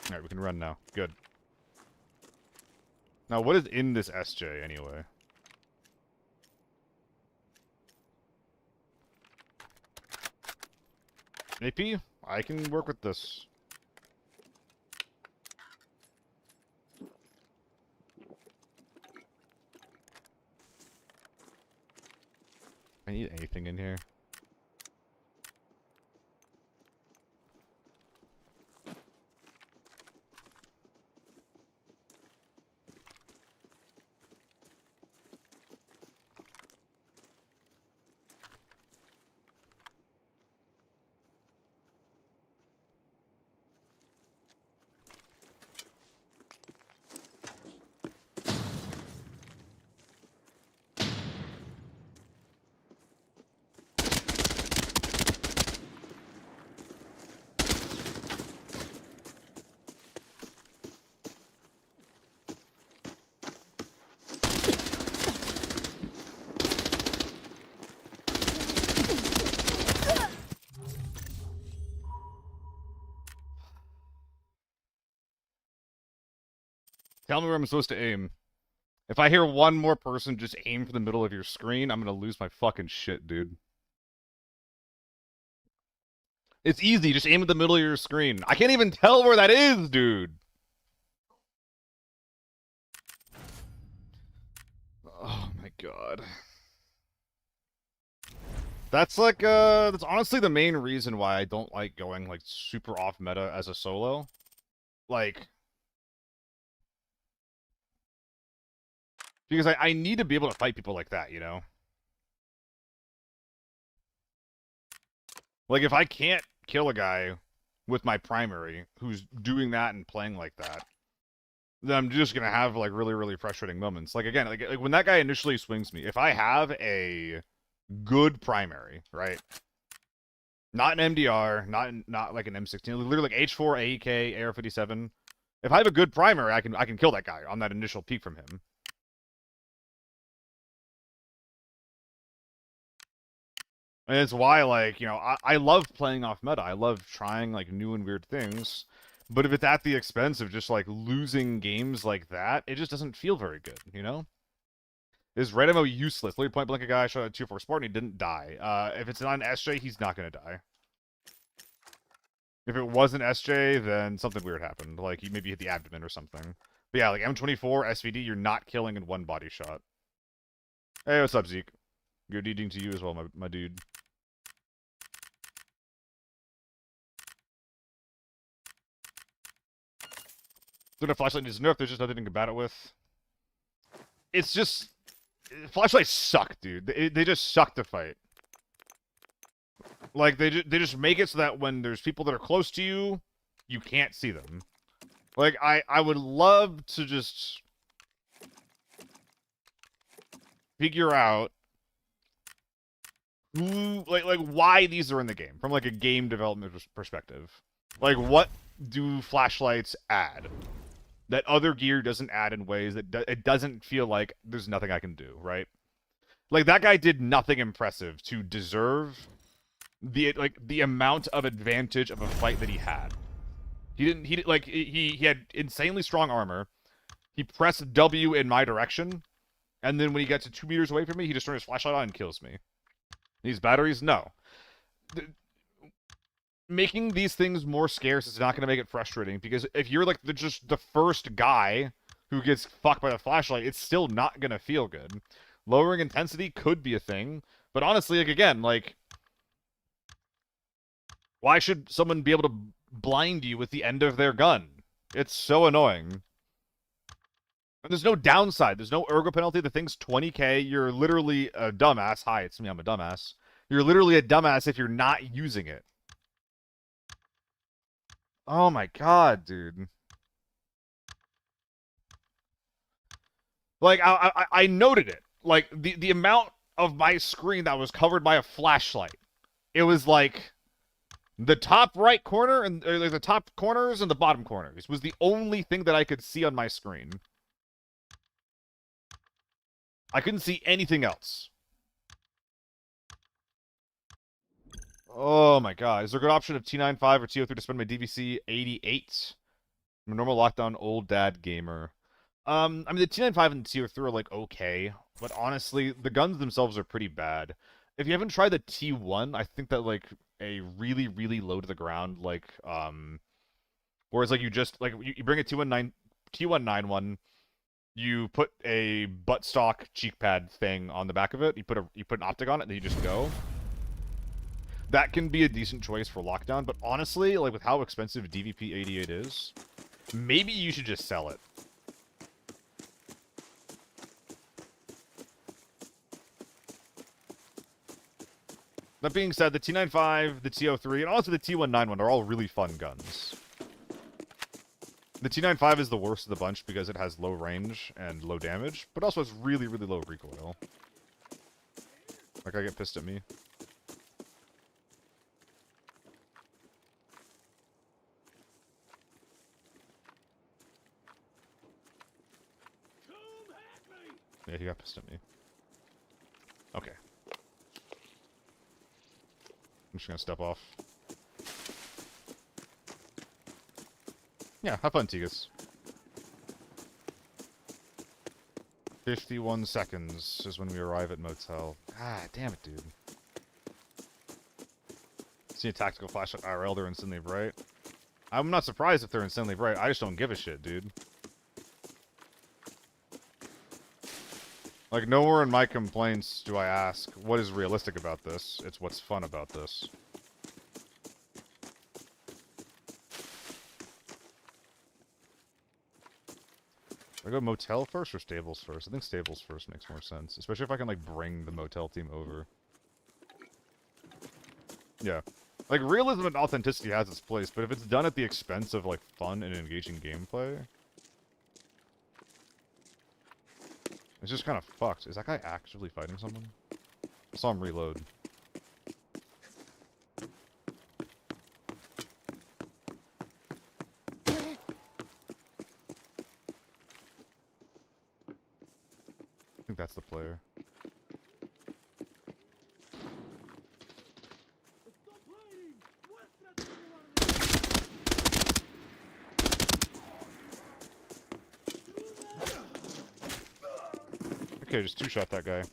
Alright, we can run now. Good. Now, what is in this SJ, anyway? AP? I can work with this. I need anything in here. Tell me where I'm supposed to aim. If I hear one more person just aim for the middle of your screen, I'm gonna lose my fucking shit, dude. It's easy, just aim at the middle of your screen. I can't even tell where that is, dude! Oh my god. That's like, that's honestly the main reason why I don't like going, like, super off meta as a solo. Like... Because I need to be able to fight people like that, you know? Like, if I can't kill a guy with my primary who's doing that and playing like that, then I'm just gonna have, like, really, really frustrating moments. Like, again, like when that guy initially swings me, if I have a good primary, right? Not an MDR, not like an M16, literally like H4, AEK, AR-57. If I have a good primary, I can kill that guy on that initial peek from him. And it's why, like, you know, I love playing off meta. I love trying, like, new and weird things. But if it's at the expense of just, like, losing games like that, it just doesn't feel very good, you know? Is red ammo useless? Literally point blank a guy, shot at 2-4 Sport, and he didn't die. If it's not an SJ, he's not gonna die. If it was an SJ, then something weird happened. Like, you maybe hit the abdomen or something. But yeah, like, M24, SVD, you're not killing in one body shot. Hey, what's up, Zeke? Good eating to you as well, my dude. Doing a flashlight needs nerf, there's just nothing to combat it with. It's just... Flashlights suck, dude. They just suck to fight. Like, they just make it so that when there's people that are close to you, you can't see them. Like, I would love to just... figure out... who, like why these are in the game, from, like, a game development perspective. Like, what do flashlights add that other gear doesn't add in ways that it doesn't feel like there's nothing I can do, right? Like, that guy did nothing impressive to deserve the amount of advantage of a fight that he had. He had insanely strong armor. He pressed W in my direction, and then when he gets to 2 meters away from me, he just turns his flashlight on and kills me. These batteries, no. Making these things more scarce is not going to make it frustrating, because if you're, like, just the first guy who gets fucked by the flashlight, it's still not going to feel good. Lowering intensity could be a thing, but honestly, like, again, like, why should someone be able to blind you with the end of their gun? It's so annoying. And there's no downside. There's no ergo penalty. The thing's 20k. You're literally a dumbass. Hi, it's me. I'm a dumbass. You're literally a dumbass if you're not using it. Oh my god, dude. Like, I noted it. Like, the amount of my screen that was covered by a flashlight. It was like The top right corner and like the top corners and the bottom corners was the only thing that I could see on my screen. I couldn't see anything else. Oh my god. Is there a good option of T95 or TO3 to spend my DVC 88? I'm a normal lockdown old dad gamer. I mean, the T95 and the TO3 are, like, okay. But honestly, the guns themselves are pretty bad. If you haven't tried the T1, I think that, like, a really, really low to the ground, like, whereas, like, you just, like, you bring a T191, you put a buttstock cheek pad thing on the back of it, you put an optic on it, and then you just go. That can be a decent choice for lockdown, but honestly, like, with how expensive DVP 88 is, maybe you should just sell it. That being said, the T95, the TO3, and also the T191 are all really fun guns. The T95 is the worst of the bunch because it has low range and low damage, but also has really, really low recoil. Like, I get pissed at me. Yeah, he got pissed at me. Okay. I'm just gonna step off. Yeah, have fun, Tigas. 51 seconds is when we arrive at motel. Ah, damn it, dude. See a tactical flashlight IRL, they're insanely bright. I'm not surprised if they're insanely bright. I just don't give a shit, dude. Like, nowhere in my complaints do I ask, what is realistic about this? It's what's fun about this. Do I go motel first or stables first? I think stables first makes more sense. Especially if I can, like, bring the motel team over. Yeah. Like, realism and authenticity has its place, but if it's done at the expense of, like, fun and engaging gameplay... it's just kind of fucked. Is that guy actively fighting someone? I saw him reload. I think that's the player. Okay, just two-shot that guy.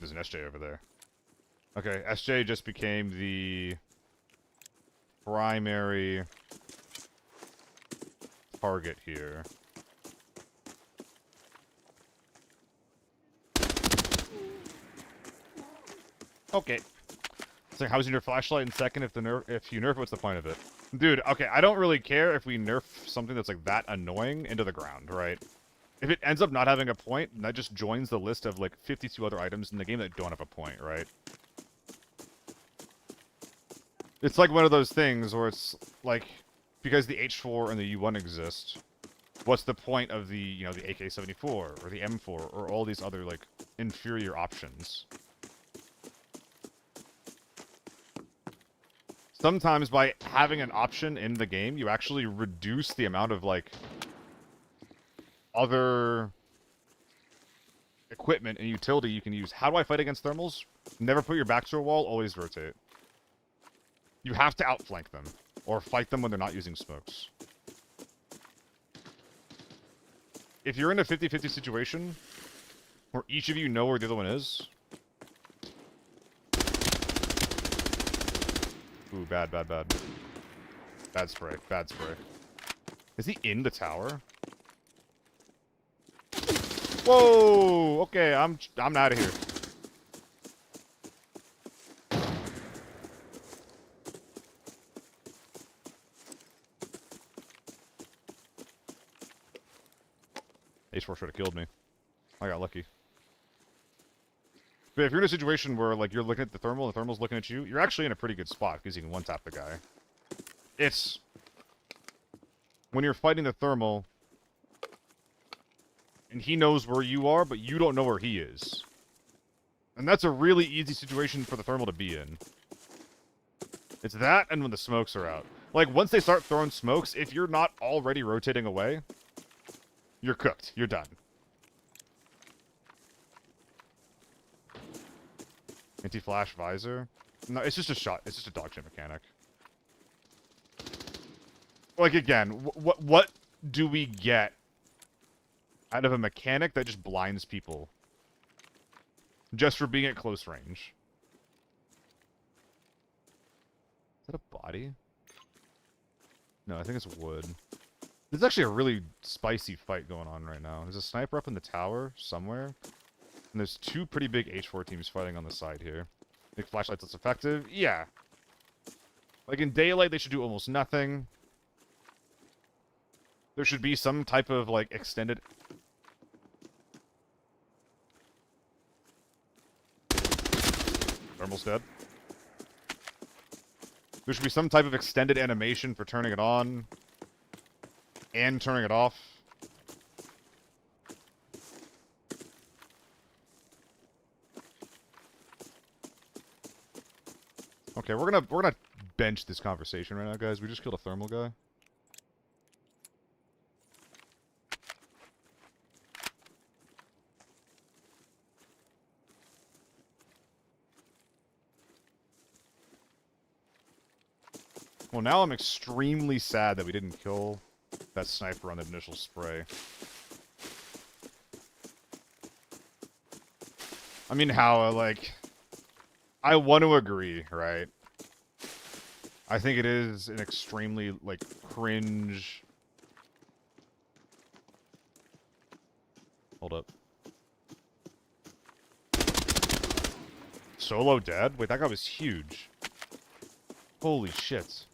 There's an SJ over there. Okay, SJ just became the primary target here. Okay. So how's your flashlight in second if you nerf it, what's the point of it? Dude, okay, I don't really care if we nerf something that's like that annoying into the ground, right? If it ends up not having a point, that just joins the list of like 52 other items in the game that don't have a point, right? It's like one of those things where it's like, because the H4 and the U1 exist, what's the point of the, you know, the AK-74 or the M4 or all these other like inferior options? Sometimes by having an option in the game, you actually reduce the amount of, like, other equipment and utility you can use. How do I fight against thermals? Never put your back to a wall, always rotate. You have to outflank them, or fight them when they're not using smokes. If you're in a 50-50 situation, where each of you know where the other one is... Ooh, bad, bad, bad. Bad spray, bad spray. Is he in the tower? Whoa! Okay, I'm out of here. H4 should have killed me. I got lucky. But if you're in a situation where, like, you're looking at the thermal and the thermal's looking at you, you're actually in a pretty good spot because you can one-tap the guy. It's... when you're fighting the thermal, and he knows where you are, but you don't know where he is. And that's a really easy situation for the thermal to be in. It's that and when the smokes are out. Like, once they start throwing smokes, if you're not already rotating away, you're cooked. You're done. Anti-flash visor. No, it's just a shot. It's just a dog shit mechanic. Like, again, what do we get out of a mechanic that just blinds people? Just for being at close range. Is that a body? No, I think it's wood. There's actually a really spicy fight going on right now. There's a sniper up in the tower somewhere. And there's two pretty big H4 teams fighting on the side here. Think flashlights less effective? Yeah. Like in daylight, they should do almost nothing. There should be some type of, like, extended... Thermal's dead. There should be some type of extended animation for turning it on. And turning it off. Okay, we're gonna bench this conversation right now, guys. We just killed a thermal guy. Well, now I'm extremely sad that we didn't kill that sniper on the initial spray. I mean, how, like... I want to agree, right? I think it is an extremely, like, cringe... Hold up. Solo dead? Wait, that guy was huge. Holy shit.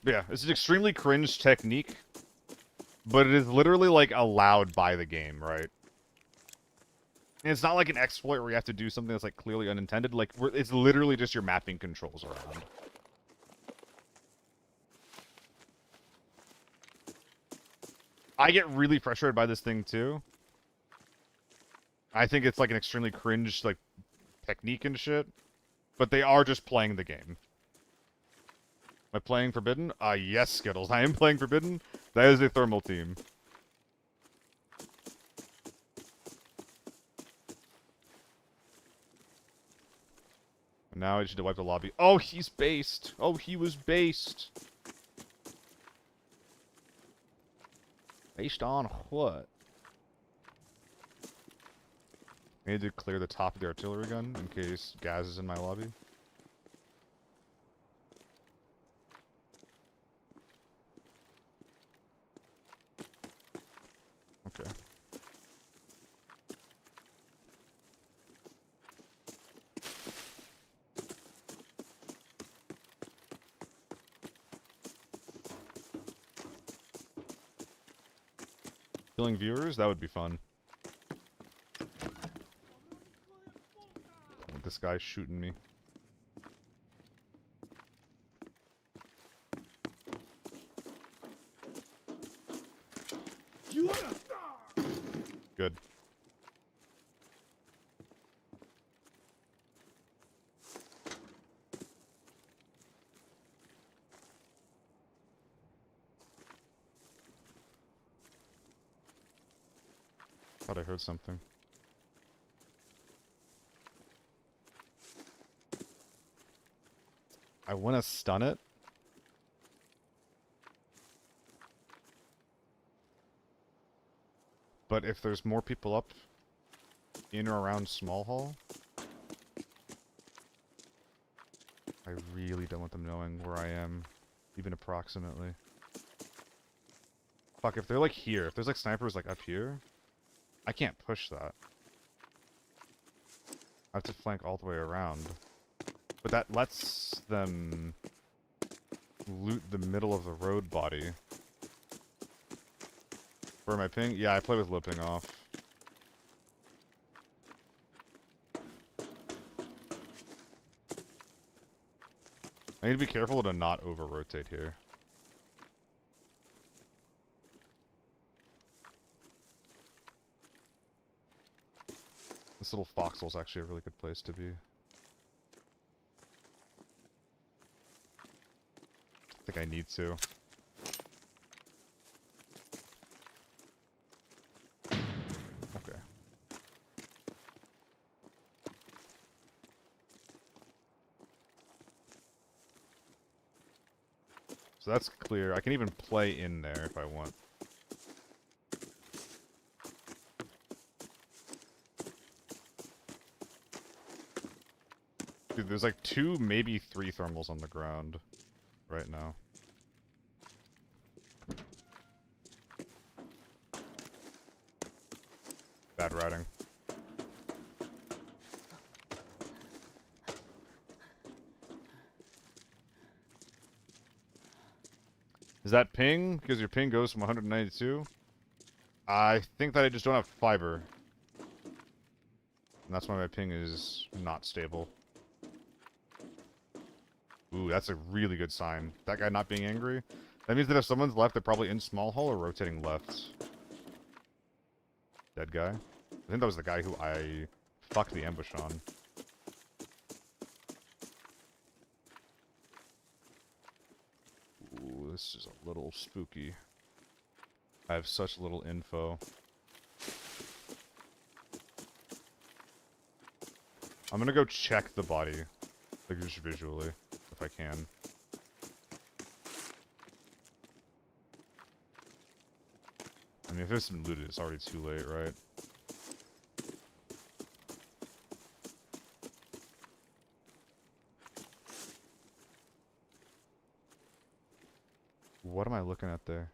But yeah, this is extremely cringe technique, but it is literally, like, allowed by the game, right? And it's not like an exploit where you have to do something that's, like, clearly unintended. Like, it's literally just your mapping controls around. I get really frustrated by this thing, too. I think it's, like, an extremely cringe, like, technique and shit. But they are just playing the game. Am I playing Forbidden? Yes, Skittles. I am playing Forbidden. That is a thermal team. And now I just need to wipe the lobby. Oh, he's based. Oh, he was based. Based on what? I need to clear the top of the artillery gun in case Gaz is in my lobby. Okay. Killing viewers? That would be fun. This guy's shooting me. Good. Thought I heard something. I want to stun it. But if there's more people up in or around Small Hall, I really don't want them knowing where I am, even approximately. Fuck, if they're like here, if there's like snipers like up here, I can't push that. I have to flank all the way around. But that lets them loot the middle of the road body. Where am I ping? Yeah, I play with low ping off. I need to be careful to not over-rotate here. This little foxhole's actually a really good place to be. I think I need to. Okay. So that's clear. I can even play in there if I want. Dude, there's like 2, maybe 3 thermals on the ground right now. Bad routing. Is that ping? Because your ping goes from 192? I think that I just don't have fiber. And that's why my ping is not stable. Ooh, that's a really good sign. That guy not being angry. That means that if someone's left, they're probably in small hole or rotating left. Dead guy. I think that was the guy who I fucked the ambush on. Ooh, this is a little spooky. I have such little info. I'm gonna go check the body. Like, just visually, if I can. I mean, if it's been looted, it's already too late, right? What am I looking at there?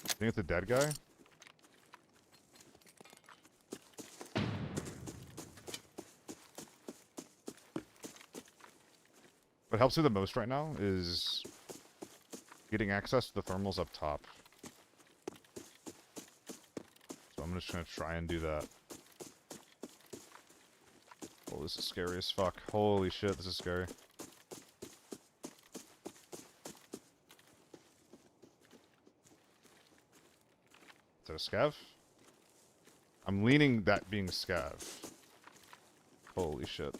I think it's a dead guy? What helps me the most right now is getting access to the thermals up top. So I'm just gonna try and do that. Oh, this is scary as fuck. Holy shit, this is scary. Is that a scav? I'm leaning that being scav. Holy shit.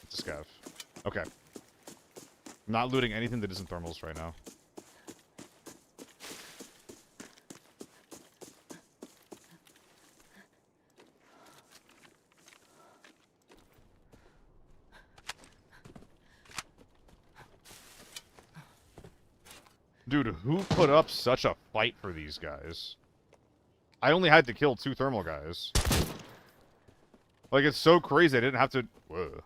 It's a scav. Okay. I'm not looting anything that isn't thermals right now. Dude, who put up such a fight for these guys? I only had to kill 2 thermal guys. Like, it's so crazy I didn't have to... Whoa.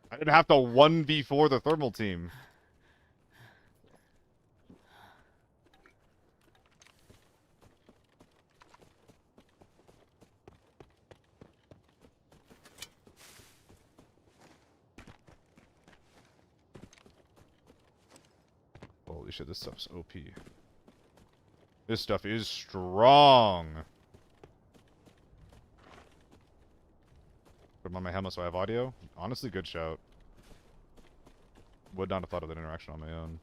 I didn't have to 1v4 the thermal team. Holy shit, this stuff's OP. This stuff is strong. Put on my helmet so I have audio. Honestly, good shout. Would not have thought of that interaction on my own.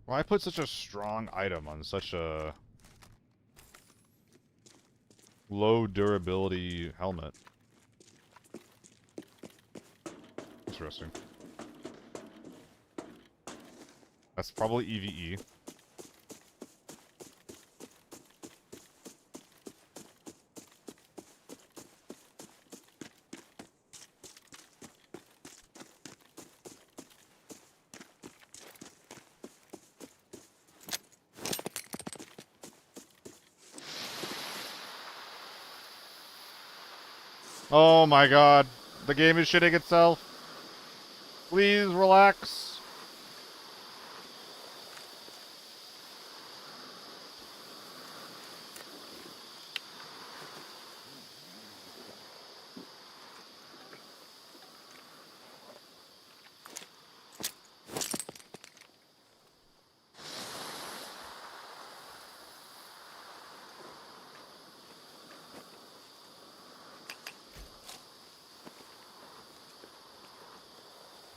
Why put such a strong item on such a low durability helmet? Interesting. That's probably EVE. Oh my god. The game is shitting itself. Please relax.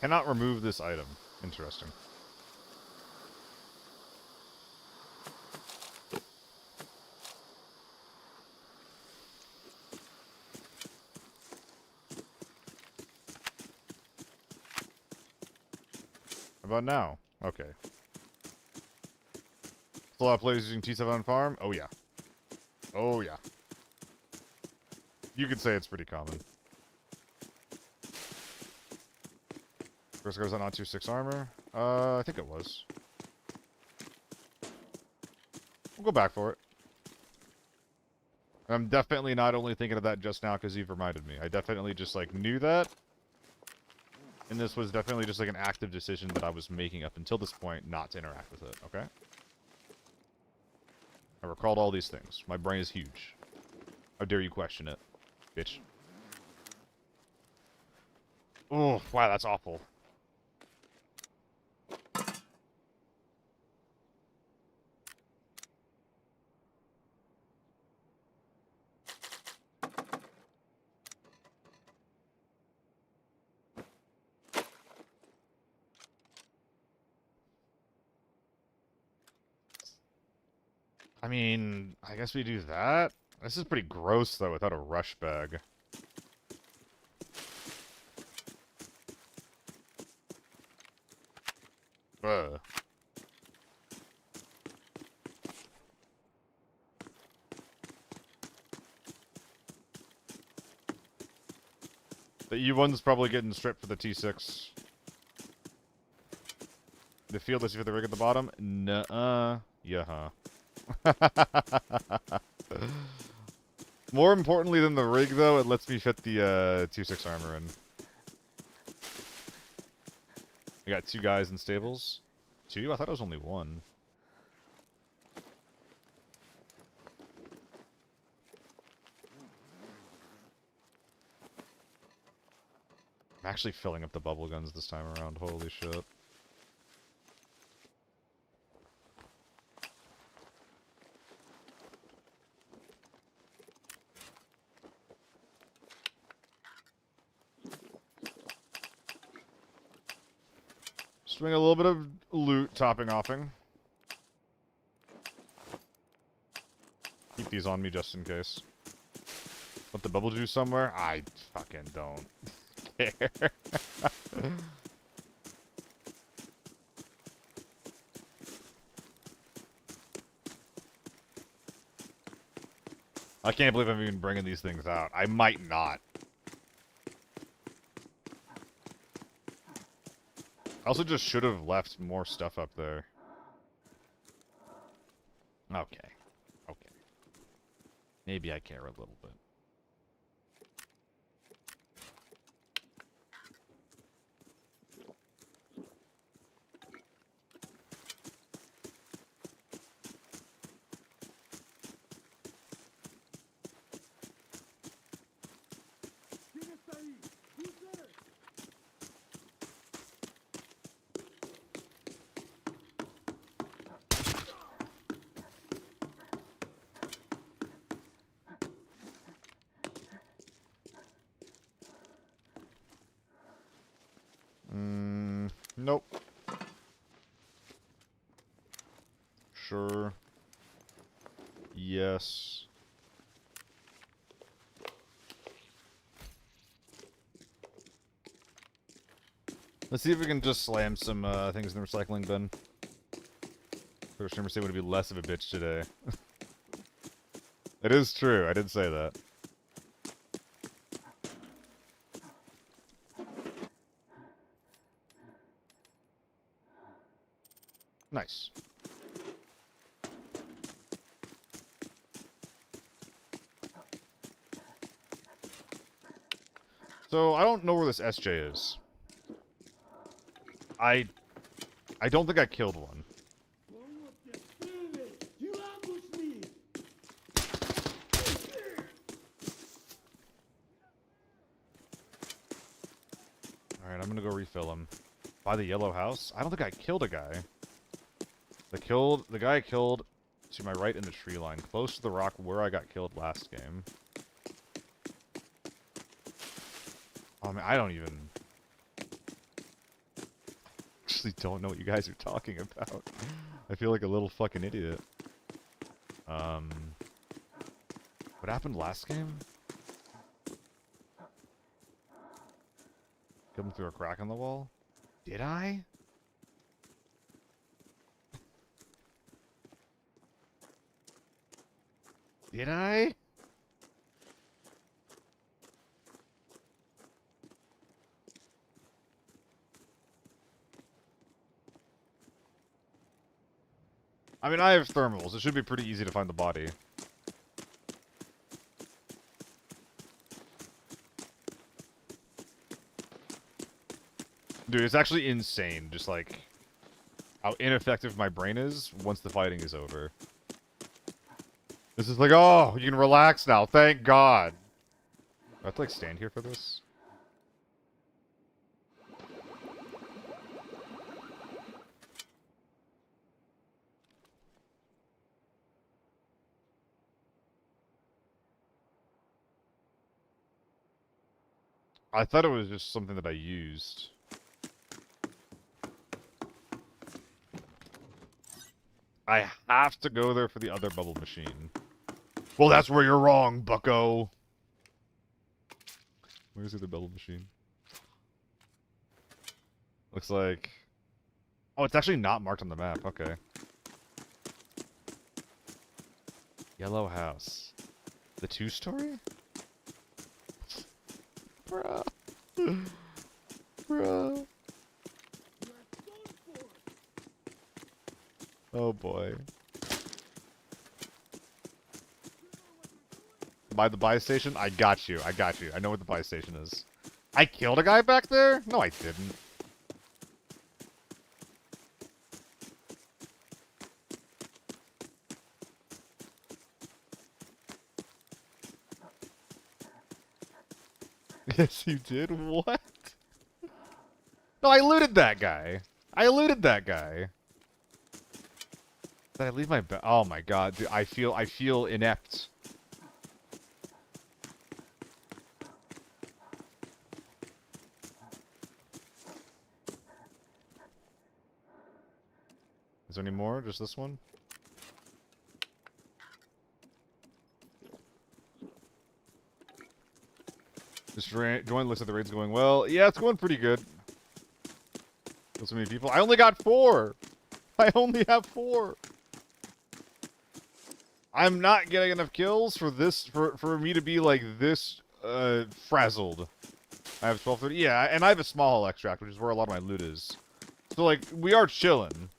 Cannot remove this item. Interesting. How about now? Okay. Still have players using T7 on farm? Oh yeah. Oh yeah. You could say it's pretty common. First goes on 2-6 armor. I think it was. We'll go back for it. I'm definitely not only thinking of that just now because you've reminded me. I definitely just, like, knew that. And this was definitely just, like, an active decision that I was making up until this point not to interact with it, okay? I recalled all these things. My brain is huge. How dare you question it, bitch. Oh, wow, that's awful. I mean, I guess we do that. This is pretty gross, though, without a rush bag. Ugh. The E1's probably getting stripped for the T6. The field is for the rig at the bottom? Nuh-uh. Yeah, huh. More importantly than the rig, though, it lets me fit the 2-6 armor in. We got 2 guys in stables. 2? I thought it was only 1. I'm actually filling up the bubble guns this time around. Holy shit. Just doing a little bit of loot topping offing. Keep these on me just in case. Put the bubble juice somewhere? I fucking don't care. I can't believe I'm even bringing these things out. I might not. I also just should have left more stuff up there. Okay. Okay. Maybe I care a little bit. Nope. Sure. Yes. Let's see if we can just slam some things in the recycling bin. For streamer say would be less of a bitch today. It is true. I did say that. Nice. So, I don't know where this SJ is. I don't think I killed one. Alright, I'm gonna go refill him. By the yellow house? I don't think I killed a guy. The guy I killed to my right in the tree line, close to the rock where I got killed last game. Oh man, I don't even... actually don't know what you guys are talking about. I feel like a little fucking idiot. What happened last game? Killed him through a crack in the wall? Did I? Did I? I mean, I have thermals. It should be pretty easy to find the body. Dude, it's actually insane, just like how ineffective my brain is once the fighting is over. This is like, oh, you can relax now, thank God. Do I have to like stand here for this? I thought it was just something that I used. I have to go there for the other bubble machine. Well, that's where you're wrong, bucko. Where's the other bubble machine? Looks like... Oh, it's actually not marked on the map. Okay. Yellow house. The two-story? Bruh. Bruh. Oh boy. By the buy station? I got you. I got you. I know what the buy station is. I killed a guy back there? No, I didn't. Yes, you did? What? No, I looted that guy. I looted that guy. Did I leave my oh my god, dude, I feel inept. Is there any more? Just this one? This joint looks like the raid's going well. Yeah, it's going pretty good. There's so many people. I only got 4! I only have 4! I'm not getting enough kills for this, for me to be like this, frazzled. I have 1230. Yeah, and I have a small hull extract, which is where a lot of my loot is. So, like, we are chilling.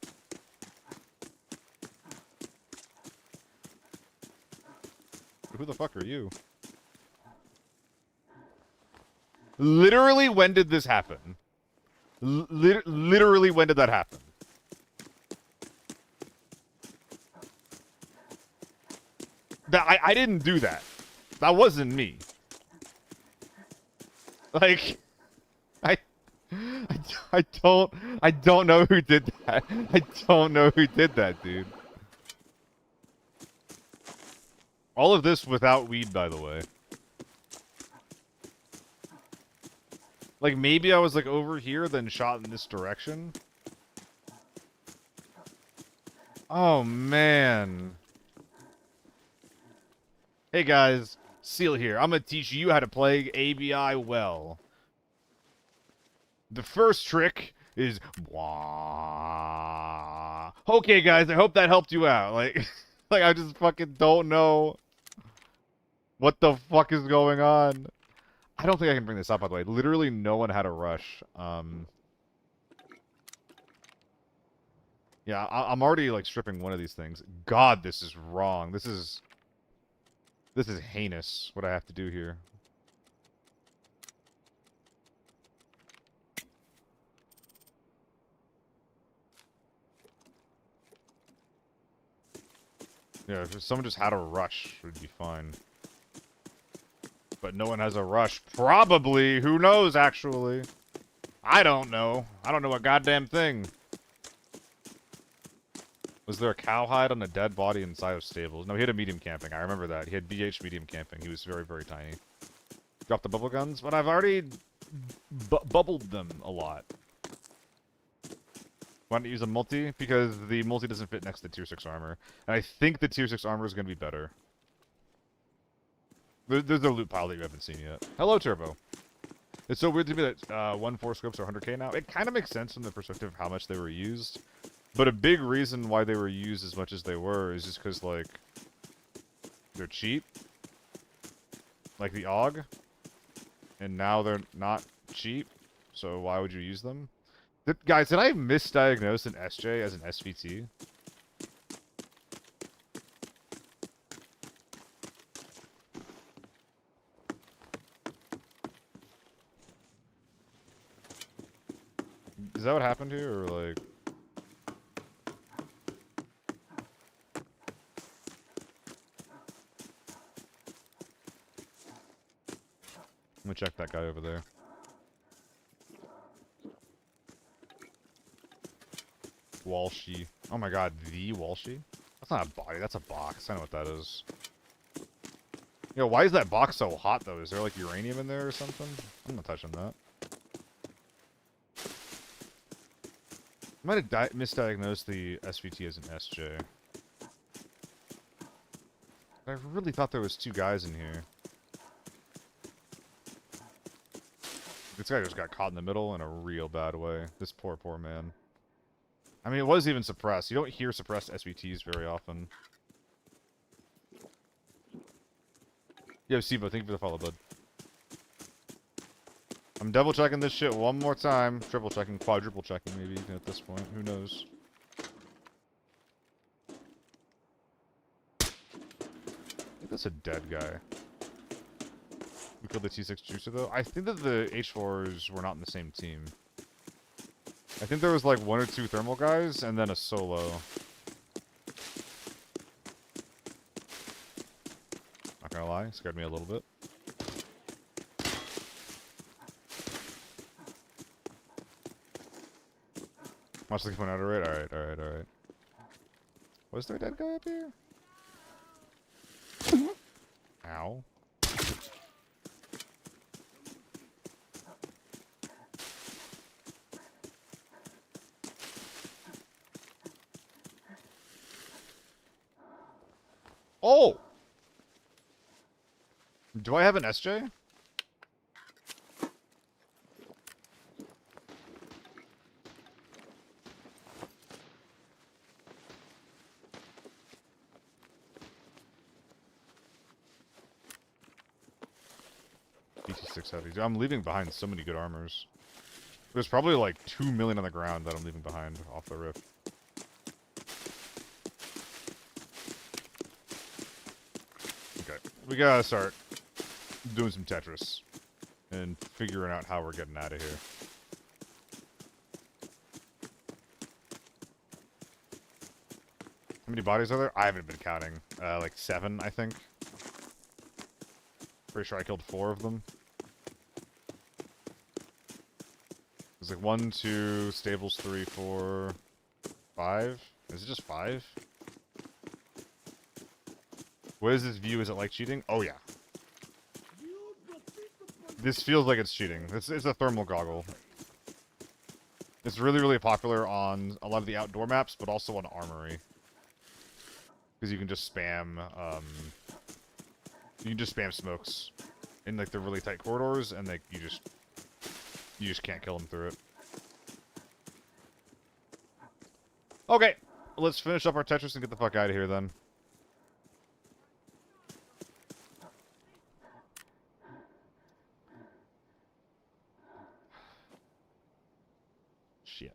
Who the fuck are you? Literally, when did this happen? Literally, when did that happen? I didn't do that. That wasn't me. Like, I don't know who did that. I don't know who did that, dude. All of this without weed, by the way. Like, maybe I was, like, over here, then shot in this direction. Oh, man. Hey, guys. Seal here. I'm gonna teach you how to play ABI well. The first trick is... Wah. Okay, guys, I hope that helped you out. Like, like, I just fucking don't know what the fuck is going on. I don't think I can bring this up, by the way. Literally no one had a rush. Yeah, I'm already, like, stripping one of these things. God, this is wrong. This is heinous, what I have to do here. Yeah, if someone just had a rush, it would be fine. But no one has a rush. Probably. Who knows, actually? I don't know. I don't know a goddamn thing. Was there a cowhide on a dead body inside of stables? No, he had a medium camping. I remember that. He had BH medium camping. He was very, very tiny. Dropped the bubble guns, but I've already bubbled them a lot. Why don't you use a multi? Because the multi doesn't fit next to tier 6 armor. And I think the tier 6 armor is going to be better. There's a loot pile that you haven't seen yet. Hello, Turbo. It's so weird to me that 1.4 scopes are 100k now. It kind of makes sense from the perspective of how much they were used. But a big reason why they were used as much as they were is just because, like, they're cheap. Like the AUG. And now they're not cheap. So why would you use them? Guys, did I misdiagnose an SJ as an SVT? Is that what happened here, or like... I'm gonna check that guy over there. Walshy. Oh my god, the Walshy? That's not a body, that's a box. I know what that is. Yo, why is that box so hot, though? Is there, like, uranium in there or something? I'm not touching that. I might have misdiagnosed the SVT as an SJ. I really thought there was two guys in here. This guy just got caught in the middle in a real bad way. This poor, poor man. I mean, it was even suppressed. You don't hear suppressed SVTs very often. Yo, Sibo, thank you for the follow, bud. I'm double checking this shit one more time. Triple checking, quadruple checking, maybe even at this point. Who knows? I think that's a dead guy. We killed the T6 juicer though. I think that the H4s were not in the same team. I think there was like one or two thermal guys and then a solo. Not gonna lie, scared me a little bit. Watch the point out of it. Alright, alright, alright. Was there a dead guy up here? Ow. Oh! Do I have an SJ? BT6 heavy. I'm leaving behind so many good armors. There's probably like 2 million on the ground that I'm leaving behind off the rip. Okay, we gotta start doing some Tetris and figuring out how we're getting out of here. How many bodies are there? I haven't been counting. Like 7, I think. Pretty sure I killed 4 of them. There's like 1, 2, stables 3, 4, 5. Is it just 5? What is this view? Is it like cheating? Oh yeah. This feels like it's cheating. It's a thermal goggle. It's really, really popular on a lot of the outdoor maps, but also on Armory. Because you can just spam, smokes in like the really tight corridors, and like you just can't kill them through it. Okay, let's finish up our Tetris and get the fuck out of here then. Shit.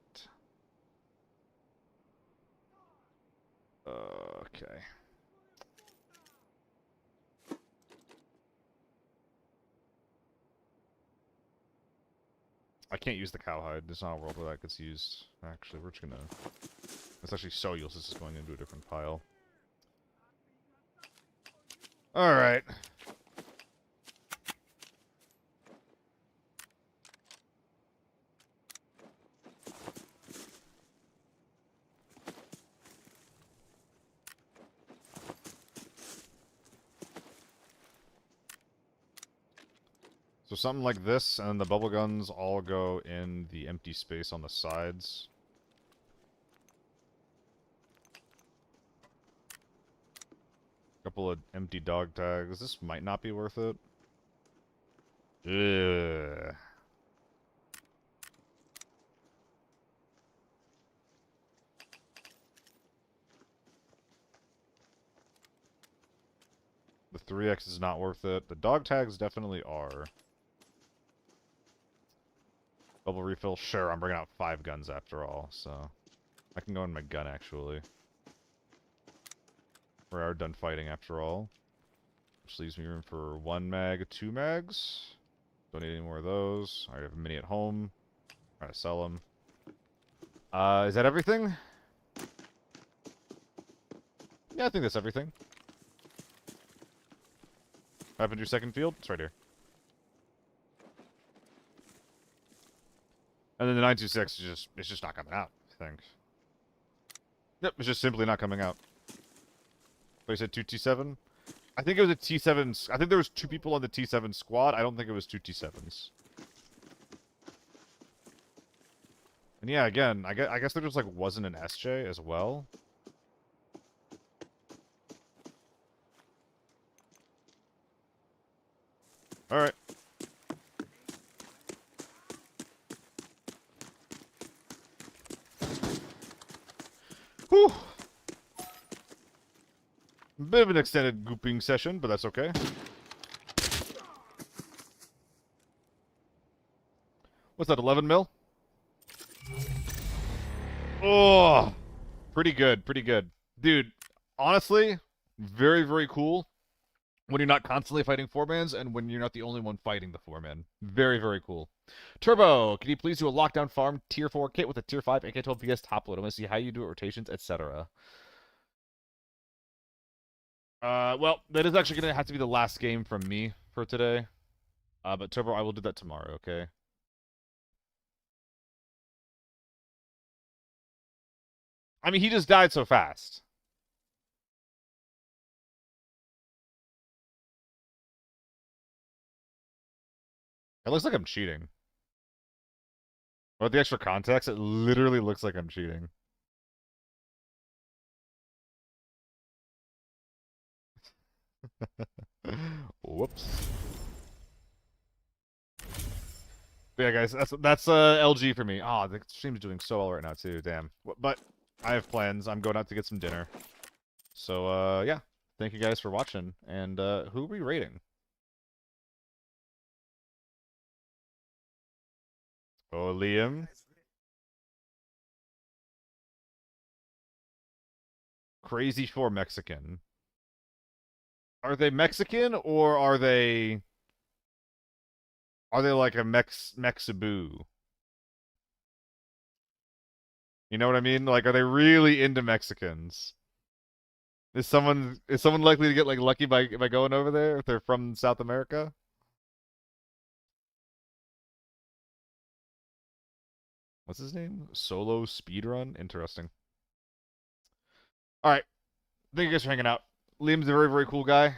Okay. I can't use the cowhide. There's not a world where that gets used. Actually, we're just gonna... It's actually so useless it's going into a different pile. Alright. So something like this, and then the bubble guns all go in the empty space on the sides. couple of empty dog tags. This might not be worth it. Ugh. The 3X is not worth it. The dog tags definitely are. Double refill? Sure, I'm bringing out 5 guns after all, so... I can go in my gun, actually. We are done fighting after all. Which leaves me room for 1 mag, 2 mags. Don't need any more of those. I have a mini at home. Try to sell them. Is that everything? Yeah, I think that's everything. What happened to your second field? It's right here. And then the 926 is just, it's just not coming out, I think. Yep, it's just simply not coming out. So you said 2 T7? I think it was a T7. I think there was 2 people on the T7 squad. I don't think it was 2 T7s. And yeah, again, I guess there just like wasn't an SJ as well. All right. Whew. Bit of an extended gooping session, but that's okay. What's that, 11 mil? Oh, pretty good, pretty good. Dude, honestly, very, very cool when you're not constantly fighting 4-mans and when you're not the only one fighting the 4-man. Very, very cool. Turbo, can you please do a lockdown farm tier 4 kit with a tier 5 AK-12 PS top load? I want to see how you do it, rotations, etc. Well, that is actually going to have to be the last game from me for today. But Turbo, I will do that tomorrow, okay? I mean, he just died so fast. It looks like I'm cheating. With the extra context, it literally looks like I'm cheating. Whoops. But yeah, guys, that's LG for me. Ah, the stream's doing so well right now too. Damn. But I have plans. I'm going out to get some dinner. So yeah, thank you guys for watching. And who are we rating? Oh, Liam. Crazy for Mexican. Are they Mexican or are they like a Mexiboo? You know what I mean? Like, are they really into Mexicans? Is someone likely to get like lucky by going over there if they're from South America? What's his name? Solo speedrun? Interesting. Alright. Thank you guys for hanging out. Liam's a very, very cool guy.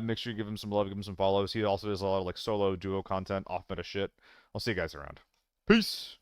Make sure you give him some love, give him some follows. He also does a lot of like solo duo content, off meta shit. I'll see you guys around. Peace!